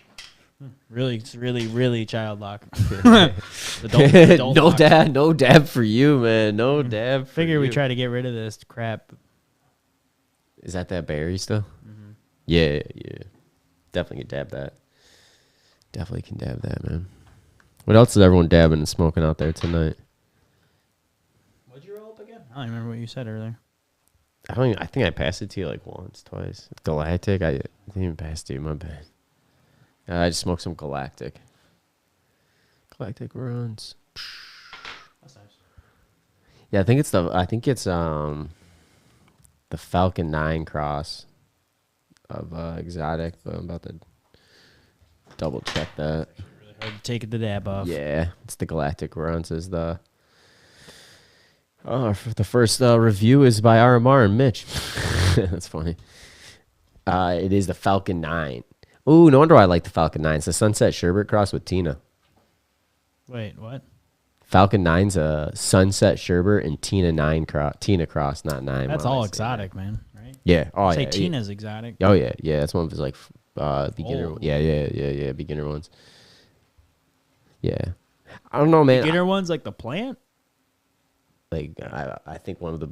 S2: Really, it's really child lock. Adult
S1: No
S2: lock.
S1: no dab for you, man. No dab. For
S2: Figure we
S1: you.
S2: try to get rid of this crap.
S1: Is that berry still? Mm-hmm. Yeah. Definitely can dab that. Definitely can dab that, man. What else is everyone dabbing and smoking out there tonight?
S2: What'd you roll up again? I don't remember what you said earlier.
S1: I think I passed it to you like once, twice. Galactic. I didn't even pass it to you. My bad. I just smoked some Galactic. Galactic runs.
S2: That's nice.
S1: Yeah, I think it's the Falcon 9 cross of exotic, but I'm about to double check that.
S2: Really hard to take the dab off.
S1: Yeah, it's the Galactic runs is the first review is by RMR and Mitch. That's funny. It is the Falcon 9. Ooh, no wonder I like the Falcon 9. It's the Sunset Sherbert cross with Tina.
S2: Wait, what?
S1: Falcon 9's a Sunset Sherbert and Tina cross, not 9.
S2: That's
S1: Why am
S2: all
S1: I saying
S2: exotic,
S1: that?
S2: man. Right?
S1: Yeah. Oh,
S2: Say
S1: yeah.
S2: Tina's exotic.
S1: Oh, yeah. Yeah, that's one of his, like, beginner.
S2: Oh.
S1: Yeah, beginner ones. Yeah. I don't know, man.
S2: Beginner ones like the plant?
S1: Like, I think one of the,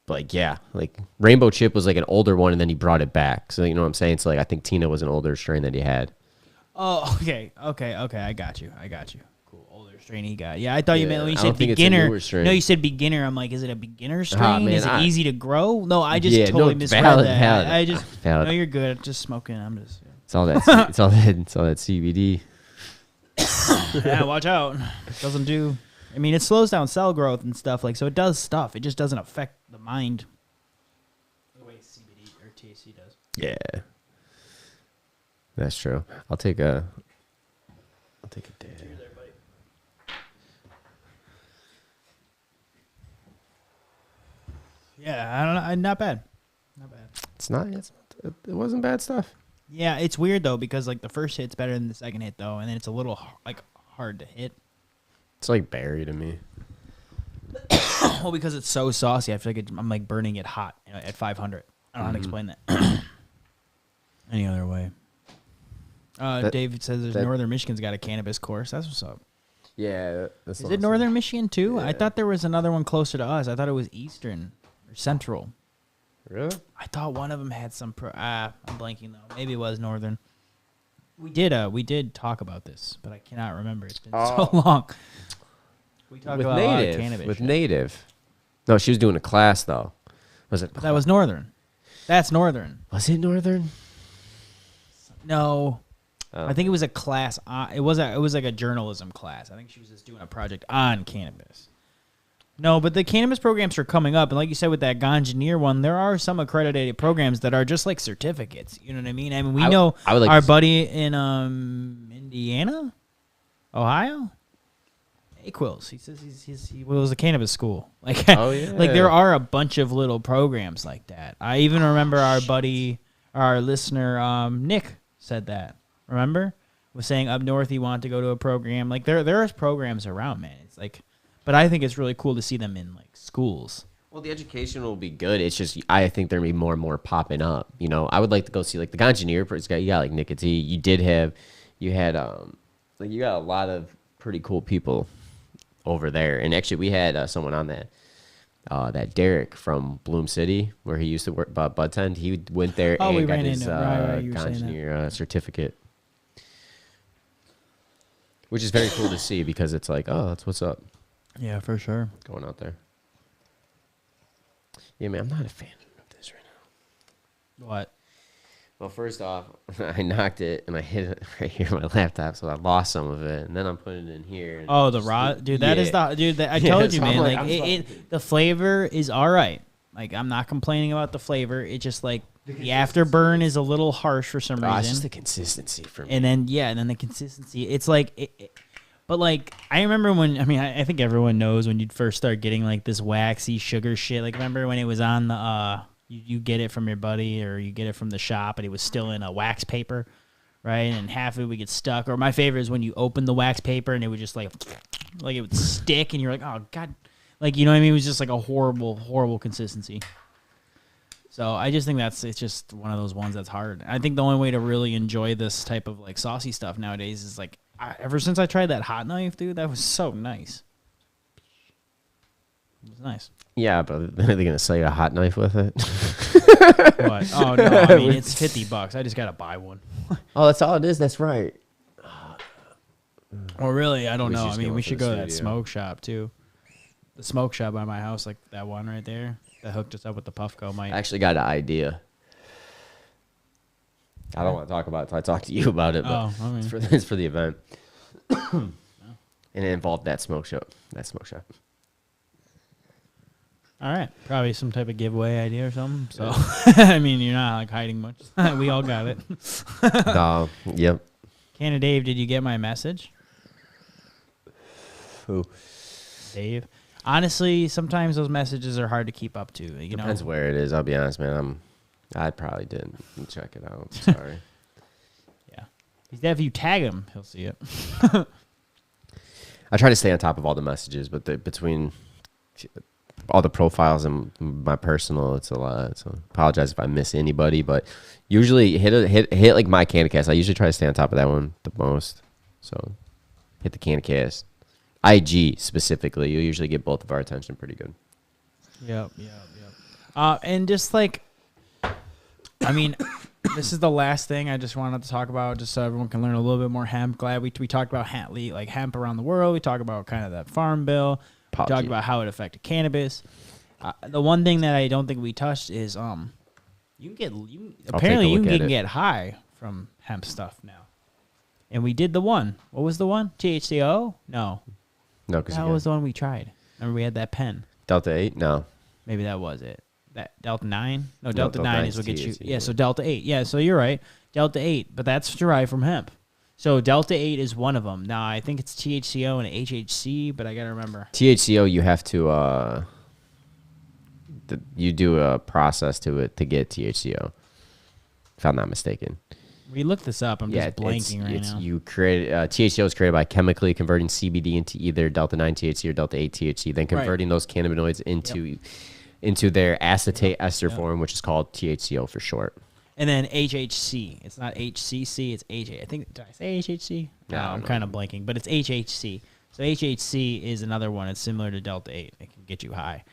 S1: like, yeah. Like, Rainbow Chip was, like, an older one, and then he brought it back. So, you know what I'm saying? So, like, I think Tina was an older strain that he had.
S2: Oh, okay. I got you. Cool. Older strain he got. Yeah, I thought you meant when you
S1: I
S2: said
S1: don't think it's a
S2: beginner.
S1: newer strain.
S2: No, you said beginner. I'm like, is it a beginner strain?
S1: man,
S2: is it easy to grow? No, I just
S1: Yeah,
S2: totally
S1: no,
S2: misread
S1: valid,
S2: that.
S1: valid.
S2: I just
S1: Valid.
S2: no, you're good. Just smoking. I'm just
S1: It's all that. It's all that CBD.
S2: yeah. Watch out. Doesn't do. I mean, it slows down cell growth and stuff. Like, so it does stuff. It just doesn't affect the mind the way CBD or THC does.
S1: Yeah, that's true. I'll take a dab.
S2: Yeah, I don't know. Not bad.
S1: It wasn't bad stuff.
S2: Yeah, it's weird though because like the first hit's better than the second hit though, and then it's a little like hard to hit.
S1: It's like berry to me.
S2: Well, because it's so saucy, I feel like I'm like burning it hot at 500. I don't know how to explain that any other way. David says Northern Michigan's got a cannabis course. That's what's up.
S1: Yeah, that's
S2: Is it Northern Michigan too?
S1: Yeah.
S2: I thought there was another one closer to us. I thought it was Eastern or Central.
S1: Really?
S2: I thought one of them had some. I'm blanking though. Maybe it was Northern. We did talk about this, but I cannot remember. It's been so long. We talked about a lot of cannabis.
S1: With
S2: shit.
S1: native. No, she was doing a class though. Was it?
S2: But that was Northern. That's Northern.
S1: Was it Northern?
S2: No.
S1: Oh.
S2: I think it was a class. It was like a journalism class. I think she was just doing a project on cannabis. No, but the cannabis programs are coming up, and like you said with that Ganjaneer one, there are some accredited programs that are just like certificates. You know what I mean? I mean, we know
S1: like
S2: our buddy in Indiana, Ohio, Quills. He says he was a cannabis school. Like,
S1: Oh, yeah.
S2: like there are a bunch of little programs like that. I even remember our buddy, our listener, Nick said that. Remember, was saying up north he wanted to go to a program. Like there is programs around, man. It's like. But I think it's really cool to see them in like schools.
S1: Well, the education will be good. It's just I think there'll be more and more popping up. You know, I would like to go see like the Ganjaneer. You got like nicotine. You had like you got a lot of pretty cool people over there. And actually, we had someone on that Derek from Bloom City where he used to work Bud Tend. He went there and got his Ganjaneer certificate, which is very cool to see because it's like, oh, that's what's up.
S2: Yeah, for sure.
S1: Going out there. Yeah, man, I'm not a fan of this right now.
S2: What?
S1: Well, first off, I knocked it and I hit it right here on my laptop, so I lost some of it, and then I'm putting it in here.
S2: Oh, the raw, dude. That is the dude. I told you,
S1: so
S2: man.
S1: Like,
S2: the flavor is all right. Like, I'm not complaining about the flavor. It's just like the afterburn is a little harsh for some reason.
S1: It's just the consistency for me.
S2: And then the consistency. It's like but like I remember when I think everyone knows when you'd first start getting like this waxy sugar shit. Like remember when it was on the you get it from your buddy or you get it from the shop and it was still in a wax paper, right? And half of it would get stuck. Or my favorite is when you open the wax paper and it would just like it would stick and you're like, oh god, like you know what I mean? It was just like a horrible consistency. So I just think it's just one of those ones that's hard. I think the only way to really enjoy this type of like saucy stuff nowadays is like ever since I tried that hot knife, dude, that was so nice. It was nice.
S1: Yeah, but are they going to sell you a hot knife with it?
S2: What? Oh, no. I mean, it's $50. I just got to buy one.
S1: Oh, that's all it is? That's right.
S2: Well, really, I don't know. I mean, we should go to that
S1: studio.
S2: smoke shop, too. The smoke shop by my house, like that one right there, that hooked us up with the Puffco mic.
S1: I actually got an idea. I don't want to talk about it until I talk to you about it, but it's for the event. And it involved that smoke shop.
S2: All right. Probably some type of giveaway idea or something. So, I mean, you're not like hiding much. We all got it.
S1: Yep.
S2: Canada Dave, did you get my message?
S1: Who?
S2: Dave. Honestly, sometimes those messages are hard to keep up to. You
S1: Depends
S2: know?
S1: where it is. I'll be honest, man. I probably didn't check it out. Sorry.
S2: Yeah. If you tag him, he'll see it.
S1: I try to stay on top of all the messages, but between all the profiles and my personal, it's a lot. So apologize if I miss anybody, but usually hit like my Cannabis. I usually try to stay on top of that one the most. So hit the Cannabis. IG specifically, you'll usually get both of our attention pretty good.
S2: Yep. And just like, I mean, this is the last thing I just wanted to talk about, just so everyone can learn a little bit more hemp. Glad we talked about hemp around the world. We talked about kind of that farm bill. We talked about how it affected cannabis. The one thing that I don't think we touched is you can get high from hemp stuff now. And we did the one. What was the one? THCO? No.
S1: No, because
S2: that was the one we tried. Remember we had that pen.
S1: Delta 8? No.
S2: Maybe that was it. That Delta 9? No, Delta 9 is what gets you.
S1: THC,
S2: Yeah, so Delta 8. Yeah, so you're right. Delta 8, but that's derived from hemp. So Delta 8 is one of them. Now, I think it's THCO and HHC, but I got to remember.
S1: THCO, you have to, you do a process to it to get THCO, if I'm not mistaken.
S2: We looked this up. I'm just blanking right now.
S1: You create THCO is created by chemically converting CBD into either Delta 9 THC or Delta 8 THC, then converting those cannabinoids into their acetate ester form, which is called THCO for short.
S2: And then HHC. It's not HCC. It's HA. I think, did I say HHC? No, I'm kind of blanking, but it's HHC. So HHC is another one. It's similar to Delta 8. It can get you high.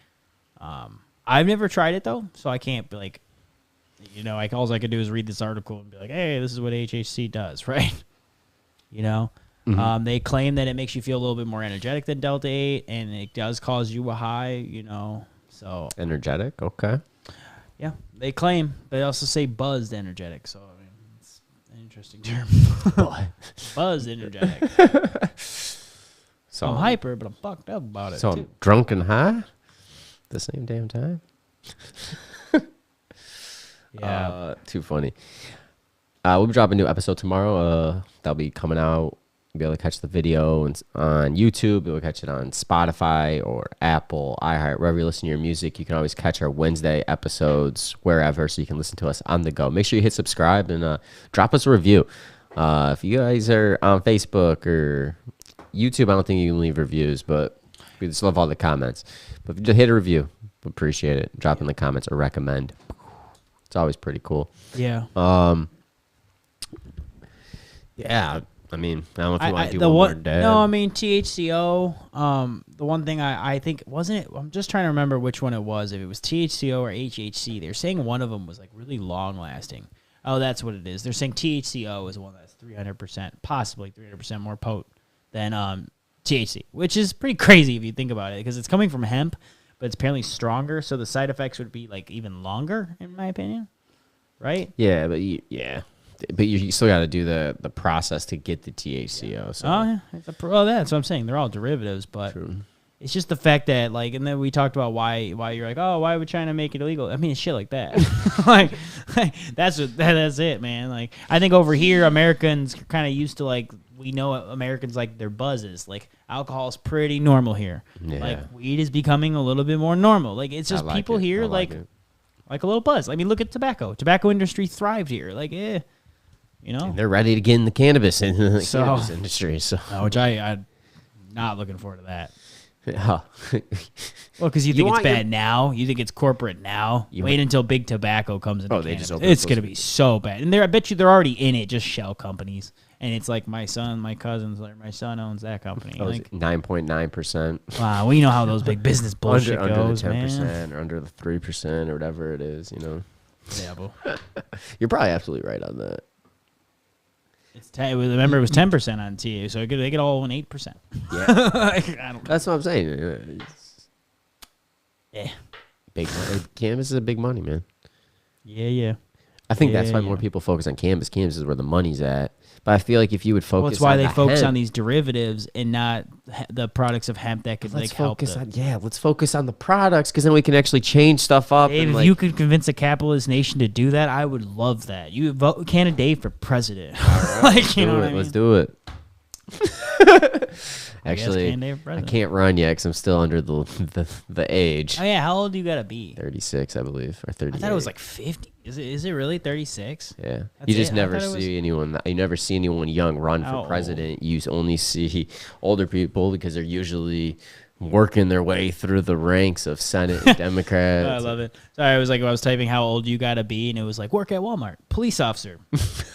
S2: I've never tried it, though, so I can't be like, you know, like all I could do is read this article and be like, hey, this is what HHC does, right? You know? Mm-hmm. They claim that it makes you feel a little bit more energetic than Delta 8, and it does cause you a high, you know, so.
S1: Energetic? Okay.
S2: Yeah, they claim. They also say buzzed energetic, so, I mean, it's an interesting term. Buzzed energetic.
S1: So
S2: I'm hyper, but I'm fucked up about it.
S1: So
S2: too.
S1: I'm drunk and high at the same damn time.
S2: Yeah.
S1: Too funny. We'll be dropping a new episode tomorrow. That'll be coming out. You'll be able to catch the video on YouTube. You'll catch it on Spotify or Apple, iHeart, wherever you listen to your music. You can always catch our Wednesday episodes wherever, so you can listen to us on the go. Make sure you hit subscribe and drop us a review. If you guys are on Facebook or YouTube, I don't think you can leave reviews, but we just love all the comments. But if you just hit a review, we appreciate it. Drop in the comments or recommend. It's always pretty cool.
S2: Yeah.
S1: Yeah. I mean, I don't know if you want to do
S2: the
S1: one more
S2: one,
S1: day.
S2: No, I mean THCO. The one thing I think wasn't it. I'm just trying to remember which one it was. If it was THCO or HHC, they're saying one of them was like really long lasting. Oh, that's what it is. They're saying THCO is the one that's 300%, possibly 300% more potent than THC, which is pretty crazy if you think about it, because it's coming from hemp, but it's apparently stronger. So the side effects would be like even longer, in my opinion. Right?
S1: Yeah, but you still got to do the process to get the THCO. So.
S2: Oh, yeah. That's what I'm saying. They're all derivatives, but
S1: True.
S2: it's just the fact that, like, and then we talked about why you're like, oh, why are we trying to make it illegal? I mean, it's shit like that. like that's it, man. Like, I think over here, Americans kind of used to, like, we know Americans like their buzzes. Like, alcohol is pretty normal here.
S1: Yeah.
S2: Like, weed is becoming a little bit more normal. Like, it's just people here, like a little buzz. I mean, look at tobacco. Tobacco industry thrived here. Like, you know,
S1: and they're ready to get in the cannabis cannabis industry. So,
S2: which I'm not looking forward to that.
S1: yeah.
S2: Well, because you think it's bad now. You think it's corporate now. Wait until big tobacco comes into cannabis. It's going to be so bad. And I bet you they're already in it, just shell companies. And it's like my son owns that company. Like
S1: 9.9%.
S2: Wow, well, you know how those big business bullshit goes,
S1: under the 10%
S2: man.
S1: or under the 3% or whatever it is, you know.
S2: Yeah, well.
S1: You're probably absolutely right on that.
S2: Remember, it was 10% on TA, so they could all own 8%.
S1: Yeah, that's what I'm saying.
S2: Yeah,
S1: big money. Cannabis is a big money, man.
S2: Yeah.
S1: I think that's why more people focus on cannabis. Cannabis is where the money's at. But I feel like if you would focus,
S2: that's why they focus
S1: hemp,
S2: on these derivatives and not the products of hemp that could
S1: let's
S2: help.
S1: Let's focus on the products, because then we can actually change stuff up.
S2: Dave, if you could convince a capitalist nation to do that, I would love that. You vote candidate for president.
S1: Let's do it. Actually, I can't run yet because I'm still under the age.
S2: Oh yeah, how old do you gotta be?
S1: 36, I believe, or 38.
S2: I thought it was like 50. Is it really 36?
S1: Yeah, you just never see anyone. You never see anyone young run for
S2: Old?
S1: president. You only see older people because they're usually working their way through the ranks of Senate and Democrats.
S2: I love it. Sorry, I was typing how old you gotta be, and it was like work at Walmart, police officer,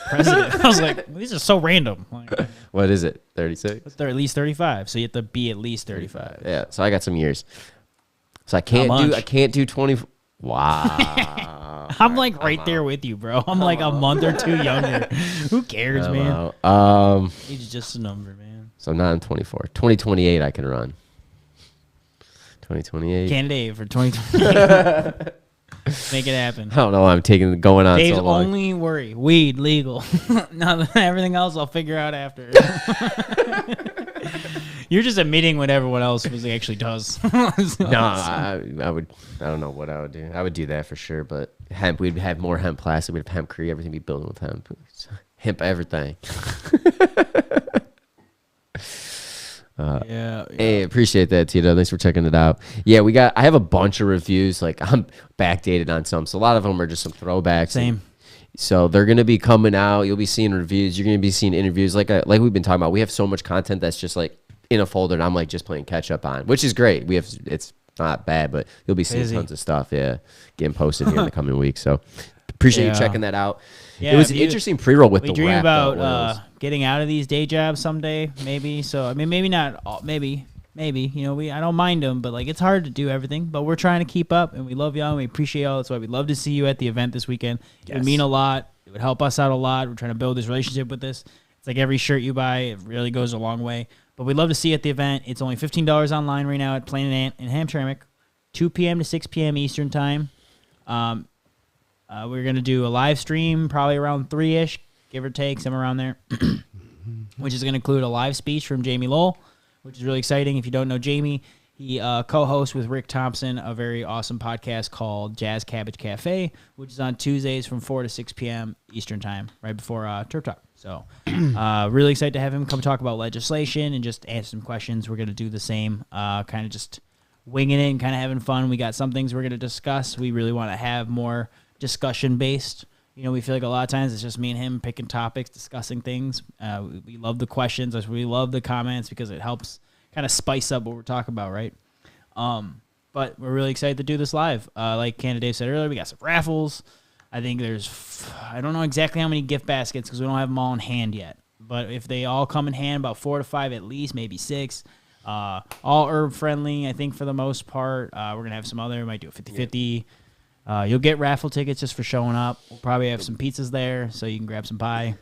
S2: president. I was like, these are so random. Like,
S1: what is it? 36?
S2: they're at least 35, so you have to be at least 35.
S1: Yeah, so I got some years. So I can't do 20. Wow.
S2: I'm like right there with you, bro. I'm like a month or two younger. Who cares, man? Age is just a number, man.
S1: So I'm not in 24. 2028 I can run. 2028.
S2: Candidate for 2028. Make it happen.
S1: I don't know. I'm going on
S2: Dave's
S1: so long.
S2: only worry: weed legal. Now everything else I'll figure out after. You're just admitting what everyone else actually does.
S1: No, I would. I don't know what I would do. I would do that for sure. But hemp, we'd have more hemp plastic. We'd have hempcrete. Everything be built with hemp. Hemp everything.
S2: Yeah.
S1: Hey, appreciate that, Tito. Thanks for checking it out. Yeah, I have a bunch of reviews. Like, I'm backdated on some, so a lot of them are just some throwbacks.
S2: Same.
S1: So they're gonna be coming out. You'll be seeing reviews. You're gonna be seeing interviews. Like we've been talking about. We have so much content that's just like in a folder, and I'm like just playing catch up on, which is great. It's not bad, but you'll be seeing tons of stuff. Yeah, getting posted here in the coming weeks. So appreciate you checking that out. Yeah, it was an interesting pre-roll with the
S2: dream
S1: wrap,
S2: about getting out of these day jobs someday, maybe. So I mean, maybe not. Maybe. You know, I don't mind them, but like it's hard to do everything. But we're trying to keep up, and we love y'all, and we appreciate y'all. That's why we'd love to see you at the event this weekend. Yes. It would mean a lot. It would help us out a lot. We're trying to build this relationship with this. It's like every shirt you buy, it really goes a long way. But we'd love to see you at the event. It's only $15 online right now at Planet Ant in Hamtramck, 2 p.m. to 6 p.m. Eastern time. We're gonna do a live stream probably around 3-ish, give or take, somewhere around there, which is gonna include a live speech from Jamie Lowell. which is really exciting. If you don't know Jamie, he co-hosts with Rick Thompson a very awesome podcast called Jazz Cabbage Cafe, which is on Tuesdays from 4 to 6 p.m. Eastern Time, right before Turf Talk. So really excited to have him come talk about legislation and just answer some questions. We're going to do the same, kind of just winging it and kind of having fun. We got some things we're going to discuss. We really want to have more discussion-based. You know, we feel like a lot of times it's just me and him picking topics, discussing things. We love the questions. We love the comments because it helps kind of spice up what we're talking about, right? But we're really excited to do this live. Like Canada Dave said earlier, we got some raffles. I think I don't know exactly how many gift baskets because we don't have them all in hand yet. But if they all come in hand, about 4 to 5 at least, maybe 6. All herb friendly, I think, for the most part. We're going to have some other, we might do a 50-50. You'll get raffle tickets just for showing up. We'll probably have some pizzas there so you can grab some pie.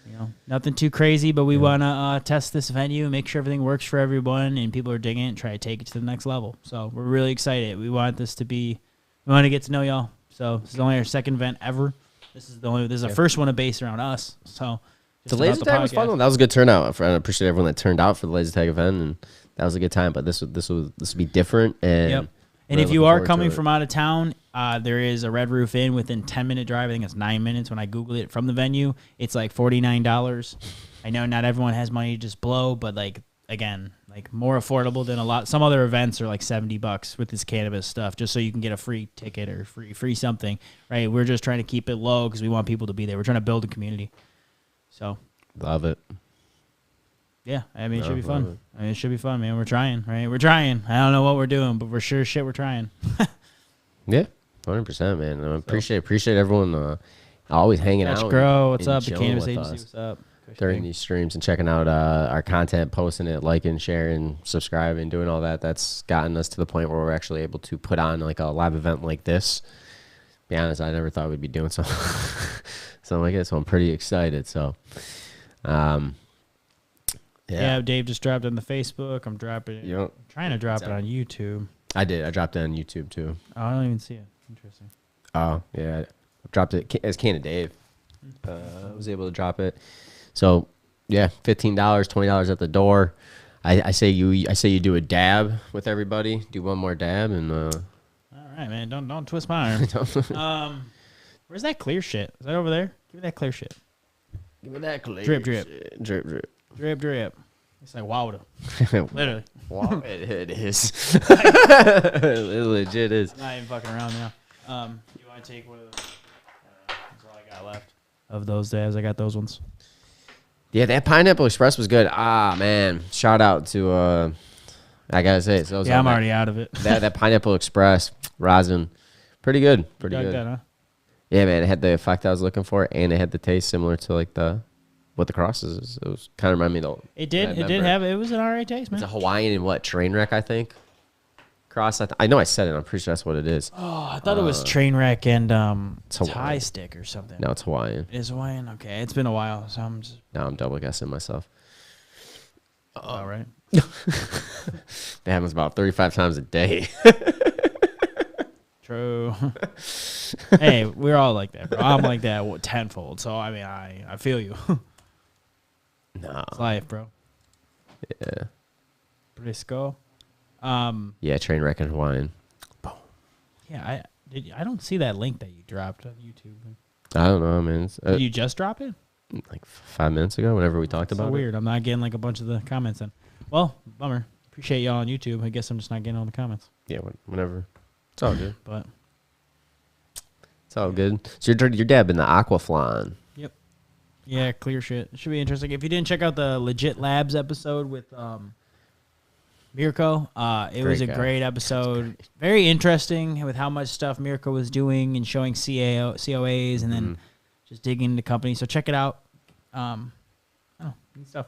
S2: You know, nothing too crazy, but we want to test this venue, make sure everything works for everyone, and people are digging it and try to take it to the next level. So we're really excited. We want to get to know y'all. So this is only our second event ever. This is our first one based around us. So
S1: the laser tag was fun. That was a good turnout. I appreciate everyone that turned out for the laser tag event, and that was a good time. But this would be different. And
S2: and if you are coming from out of town, there is a Red Roof Inn within 10-minute drive. I think it's 9 minutes when I Googled it from the venue. It's like $49. I know not everyone has money to just blow, but again, more affordable than some other events are like $70 with this cannabis stuff, just so you can get a free ticket or free something, right? We're just trying to keep it low because we want people to be there. We're trying to build a community. So
S1: love it.
S2: Yeah, I mean, it should be fun. It should be fun, man. We're trying, right? We're trying. I don't know what we're doing, but we're sure shit we're trying.
S1: Yeah, 100%, man. I appreciate everyone always hanging out.
S2: Grow, what's up? The Cannabis Agency, what's up?
S1: During these streams and checking out our content, posting it, liking, sharing, subscribing, doing all that. That's gotten us to the point where we're actually able to put on like a live event like this. Be honest, I never thought we'd be doing something like this, so I'm pretty excited. So,
S2: yeah, Dave just dropped it on the Facebook. I'm dropping it. I'm trying to drop it on YouTube.
S1: I did. I dropped it on YouTube too.
S2: Oh, I don't even see it. Interesting.
S1: Oh, yeah. I dropped it as Canada Dave. I was able to drop it. So, yeah, $15, $20 at the door. I say you do a dab with everybody. Do one more dab and
S2: all right, man. Don't twist my arm. Where's that clear shit? Is that over there? Give me that clear shit.
S1: Give me that clear
S2: drip.
S1: Shit. Drip.
S2: It's like water. Literally.
S1: Wow, it is. It legit is.
S2: I'm not even fucking around now. You want to take one of those? That's all I got left of those dabs. I got those ones.
S1: Yeah, that Pineapple Express was good. Ah, man. Shout out to, I gotta say. So
S2: I'm already out of it.
S1: that Pineapple Express rosin, pretty good. Pretty good.
S2: That, huh?
S1: Yeah, man. It had the effect I was looking for, and it had the taste similar to like what the cross is. It was kind of remind me of
S2: It did have, it was an alright taste, man.
S1: It's a Hawaiian and what? Trainwreck, I think. Cross. I know I said it. I'm pretty sure that's what it is.
S2: Oh, I thought it was Trainwreck and Thai stick or something.
S1: No, it's Hawaiian.
S2: It is Hawaiian? Okay. It's been a while, so I'm just...
S1: Now I'm double guessing myself.
S2: All right.
S1: That happens about 35 times a day.
S2: True. Hey, we're all like that, bro. I'm like that tenfold. So, I mean, I feel you.
S1: No.
S2: It's life, bro.
S1: Yeah.
S2: Briscoe.
S1: Yeah, Trainwreck and Hawaiian. Boom.
S2: Yeah, I don't see that link that you dropped on YouTube.
S1: I don't know, man.
S2: Did you just drop it?
S1: Like 5 minutes ago, whenever we talked about it.
S2: Weird. I'm not getting like a bunch of the comments in. Well, bummer. Appreciate y'all on YouTube. I guess I'm just not getting all the comments.
S1: Yeah, whenever. It's all good.
S2: But
S1: it's all good. So you're dabbing the Aquaflon.
S2: Yep. Yeah, clear shit. It should be interesting. If you didn't check out the Legit Labs episode with Mirko, it was a great episode. Very interesting with how much stuff Mirko was doing and showing COAs and then just digging into companies. So check it out. I don't know, neat stuff.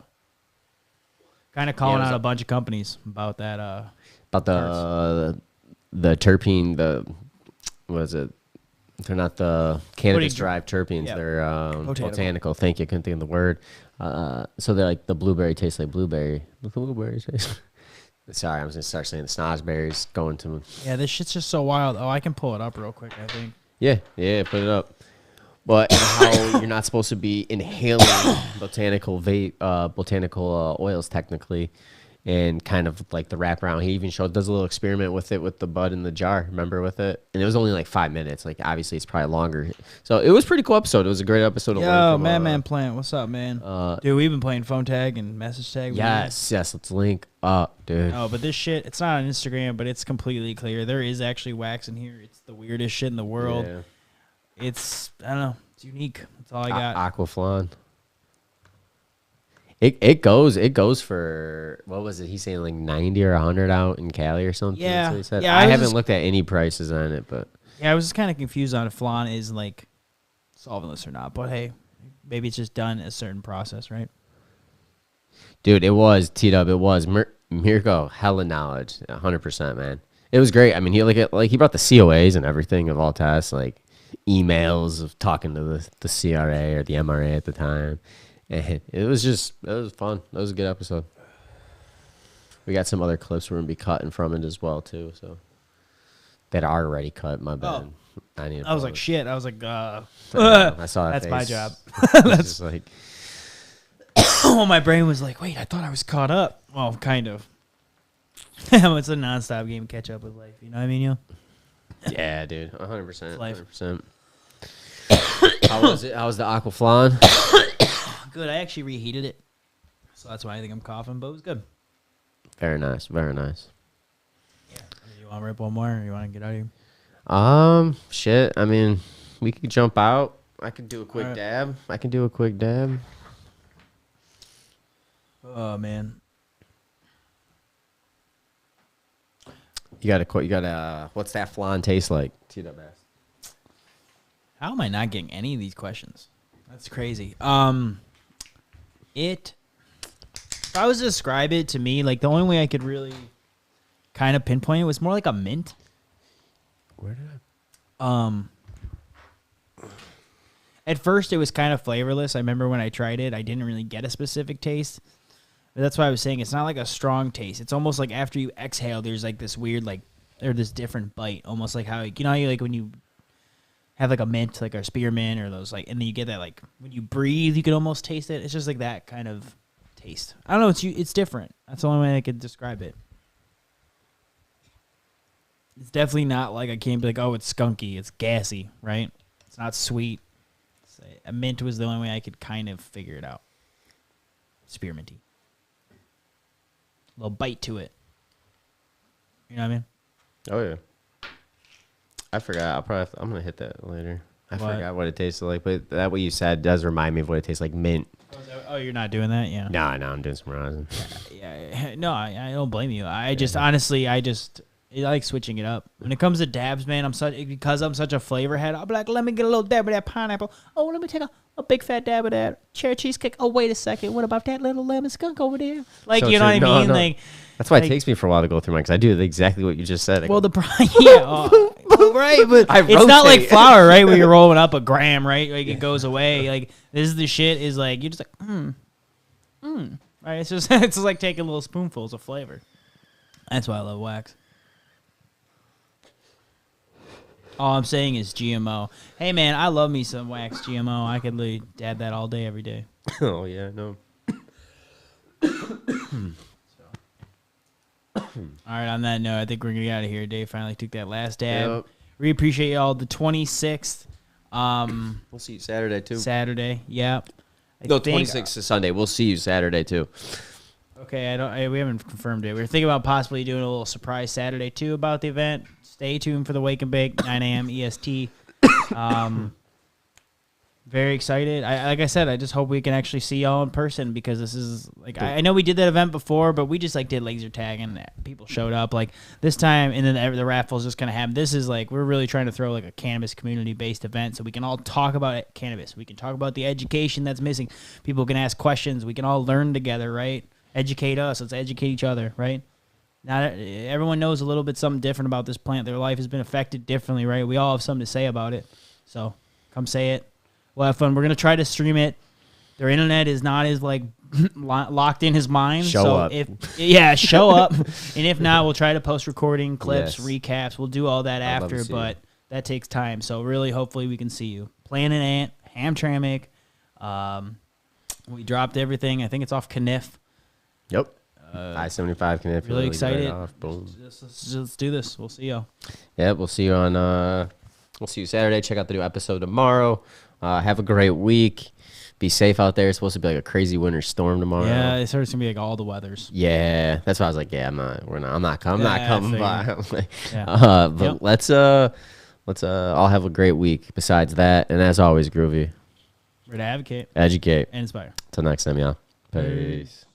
S2: Kind of calling out a bunch of companies about that.
S1: About the terpene, what is it? They're not the cannabis-derived terpenes. Yep. They're botanical. Thank you. Couldn't think of the word. So they're like the blueberry tastes like blueberry. Blueberry taste. Sorry, I was gonna start saying the snozberries going to.
S2: Yeah, this shit's just so wild. Oh, I can pull it up real quick. I think.
S1: Yeah, put it up. but how you're not supposed to be inhaling botanical oils technically, and kind of like the wraparound. He even does a little experiment with it with the bud in the jar. Remember with it, and it was only like 5 minutes. Like obviously it's probably longer. So it was a pretty cool episode. It was a great episode.
S2: Yo, Madman Plant, what's up, man? Dude, we've been playing phone tag and message tag.
S1: Yes. Let's link up, dude.
S2: Oh, but this shit, it's not on Instagram, but it's completely clear. There is actually wax in here. It's the weirdest shit in the world.
S1: Yeah.
S2: It's, I don't know. It's unique. That's all I got.
S1: Aquaflon. It goes for, what was it? He's saying like 90 or 100 out in Cali or something.
S2: Yeah.
S1: That's what he said.
S2: Yeah,
S1: I haven't looked at any prices on it, but
S2: yeah, I was just kind of confused on if flan is like solventless or not. But hey, maybe it's just done a certain process, right?
S1: dude, it was T-Dub. It was Mirko. Hella knowledge, 100%, man. It was great. I mean, he he brought the COAs and everything of all tests, like emails of talking to the CRA or the MRA at the time. And it was fun. That was a good episode. We got some other clips we're going to be cutting from it as well, too. So that are already cut, my bad.
S2: Oh.
S1: I
S2: was like, shit. I was like,
S1: I saw that
S2: that's
S1: face.
S2: my job.
S1: That's just like,
S2: oh, my brain was like, wait, I thought I was caught up. Well, kind of. It's a nonstop game, catch up with life. You know what I mean, yo?
S1: yeah, dude, 100%.
S2: Life.
S1: 100%. How was it? How was the Aquaflon?
S2: Good. I actually reheated it. So that's why I think I'm coughing, but it was good.
S1: Very nice. Very nice.
S2: Yeah. You want to rip one more or you want to get out of here?
S1: Shit. I mean, we could jump out. I could do a quick
S2: Alright.
S1: dab. I can do a quick dab.
S2: Oh, man.
S1: You got what's that flan taste like? TWS.
S2: How am I not getting any of these questions? That's crazy. If I was to describe it to me, like the only way I could really kind of pinpoint it was more like a mint.
S1: Where did I?
S2: At first it was kind of flavorless. I remember when I tried it, I didn't really get a specific taste. But that's why I was saying it's not like a strong taste. It's almost like after you exhale, there's like this weird, like, or this different bite. Almost like how, you know, how you like when you have like a mint, like a spearmint or those, like, and then you get that, like, when you breathe, you can almost taste it. It's just like that kind of taste. I don't know. It's different. That's the only way I could describe it. It's definitely not like I can't be like, oh, it's skunky. It's gassy, right? It's not sweet. A mint was the only way I could kind of figure it out. Spearminty. A little bite to it. You know what I mean?
S1: Oh yeah. I forgot. I'm gonna hit that later. I forgot what it tasted like, but that what you said does remind me of what it tastes like. Mint.
S2: Oh, you're not doing that? Yeah.
S1: No, I'm doing some rosin.
S2: Yeah. No, I don't blame you. I just honestly, I like switching it up. When it comes to dabs, man, because I'm such a flavor head, I'll be like, let me get a little dab of that pineapple. Oh, let me take a big fat dab of that cherry cheesecake. Oh, wait a second. What about that little lemon skunk over there? Like,
S1: So
S2: you know
S1: true.
S2: what I mean?
S1: No.
S2: Like,
S1: That's why
S2: like-
S1: it takes me for a while to go through mine, because I do exactly what you just said.
S2: well, right, but
S1: I
S2: it's not like
S1: rotate.
S2: flour, right? Where you're rolling up a gram, right? Like it goes away. Like this is the shit is like you're just like right? It's just it's just like taking little spoonfuls of flavor. That's why I love wax. All I'm saying is GMO. Hey man, I love me some wax GMO. I could literally dab that all day, every day.
S1: Oh yeah, no.
S2: All right, on that note, I think we're gonna get out of here. Dave finally took that last dab.
S1: Yep.
S2: We appreciate y'all. The 26th.
S1: We'll see you Saturday too.
S2: Saturday. Yep.
S1: No, 26th is Sunday. We'll see you Saturday too.
S2: Okay, we haven't confirmed it. We were thinking about possibly doing a little surprise Saturday too about the event. Stay tuned for the Wake and Bake, 9 a.m. EST. Very excited. Like I said, I just hope we can actually see y'all in person, because this is like I know we did that event before, but we just like did laser tag and people showed up like this time, and then the raffle's just gonna happen. This is like we're really trying to throw like a cannabis community based event so we can all talk about cannabis. We can talk about the education that's missing. People can ask questions. We can all learn together, right? Educate us. Let's educate each other, right? Not everyone knows a little bit something different about this plant. Their life has been affected differently, right? We all have something to say about it. So come say it. We'll have fun. We're gonna try to stream it. Their internet is not as like locked in his mind.
S1: Show up.
S2: Show up. And if not, we'll try to post recording clips,
S1: Yes.
S2: recaps. We'll do all that
S1: I'd love to
S2: after,
S1: see
S2: but
S1: you.
S2: that takes time. So really, hopefully, we can see you. Planet Ant, Hamtramck. We dropped everything. I think it's off Kniff.
S1: Yep. I-75 Connecticut.
S2: Really excited.
S1: Boom.
S2: Let's do this. We'll see y'all.
S1: Yeah, we'll see you on. We'll see you Saturday. Check out the new episode tomorrow. Have a great week. Be safe out there. It's supposed to be like a crazy winter storm tomorrow.
S2: Yeah, it's gonna be like all the weathers.
S1: Yeah, that's why I was like, yeah, I'm not coming by.
S2: Yeah.
S1: But let's all have a great week. Besides that, and as always, Groovy.
S2: We're to advocate,
S1: Educate.
S2: and inspire.
S1: Till next time, y'all. Peace.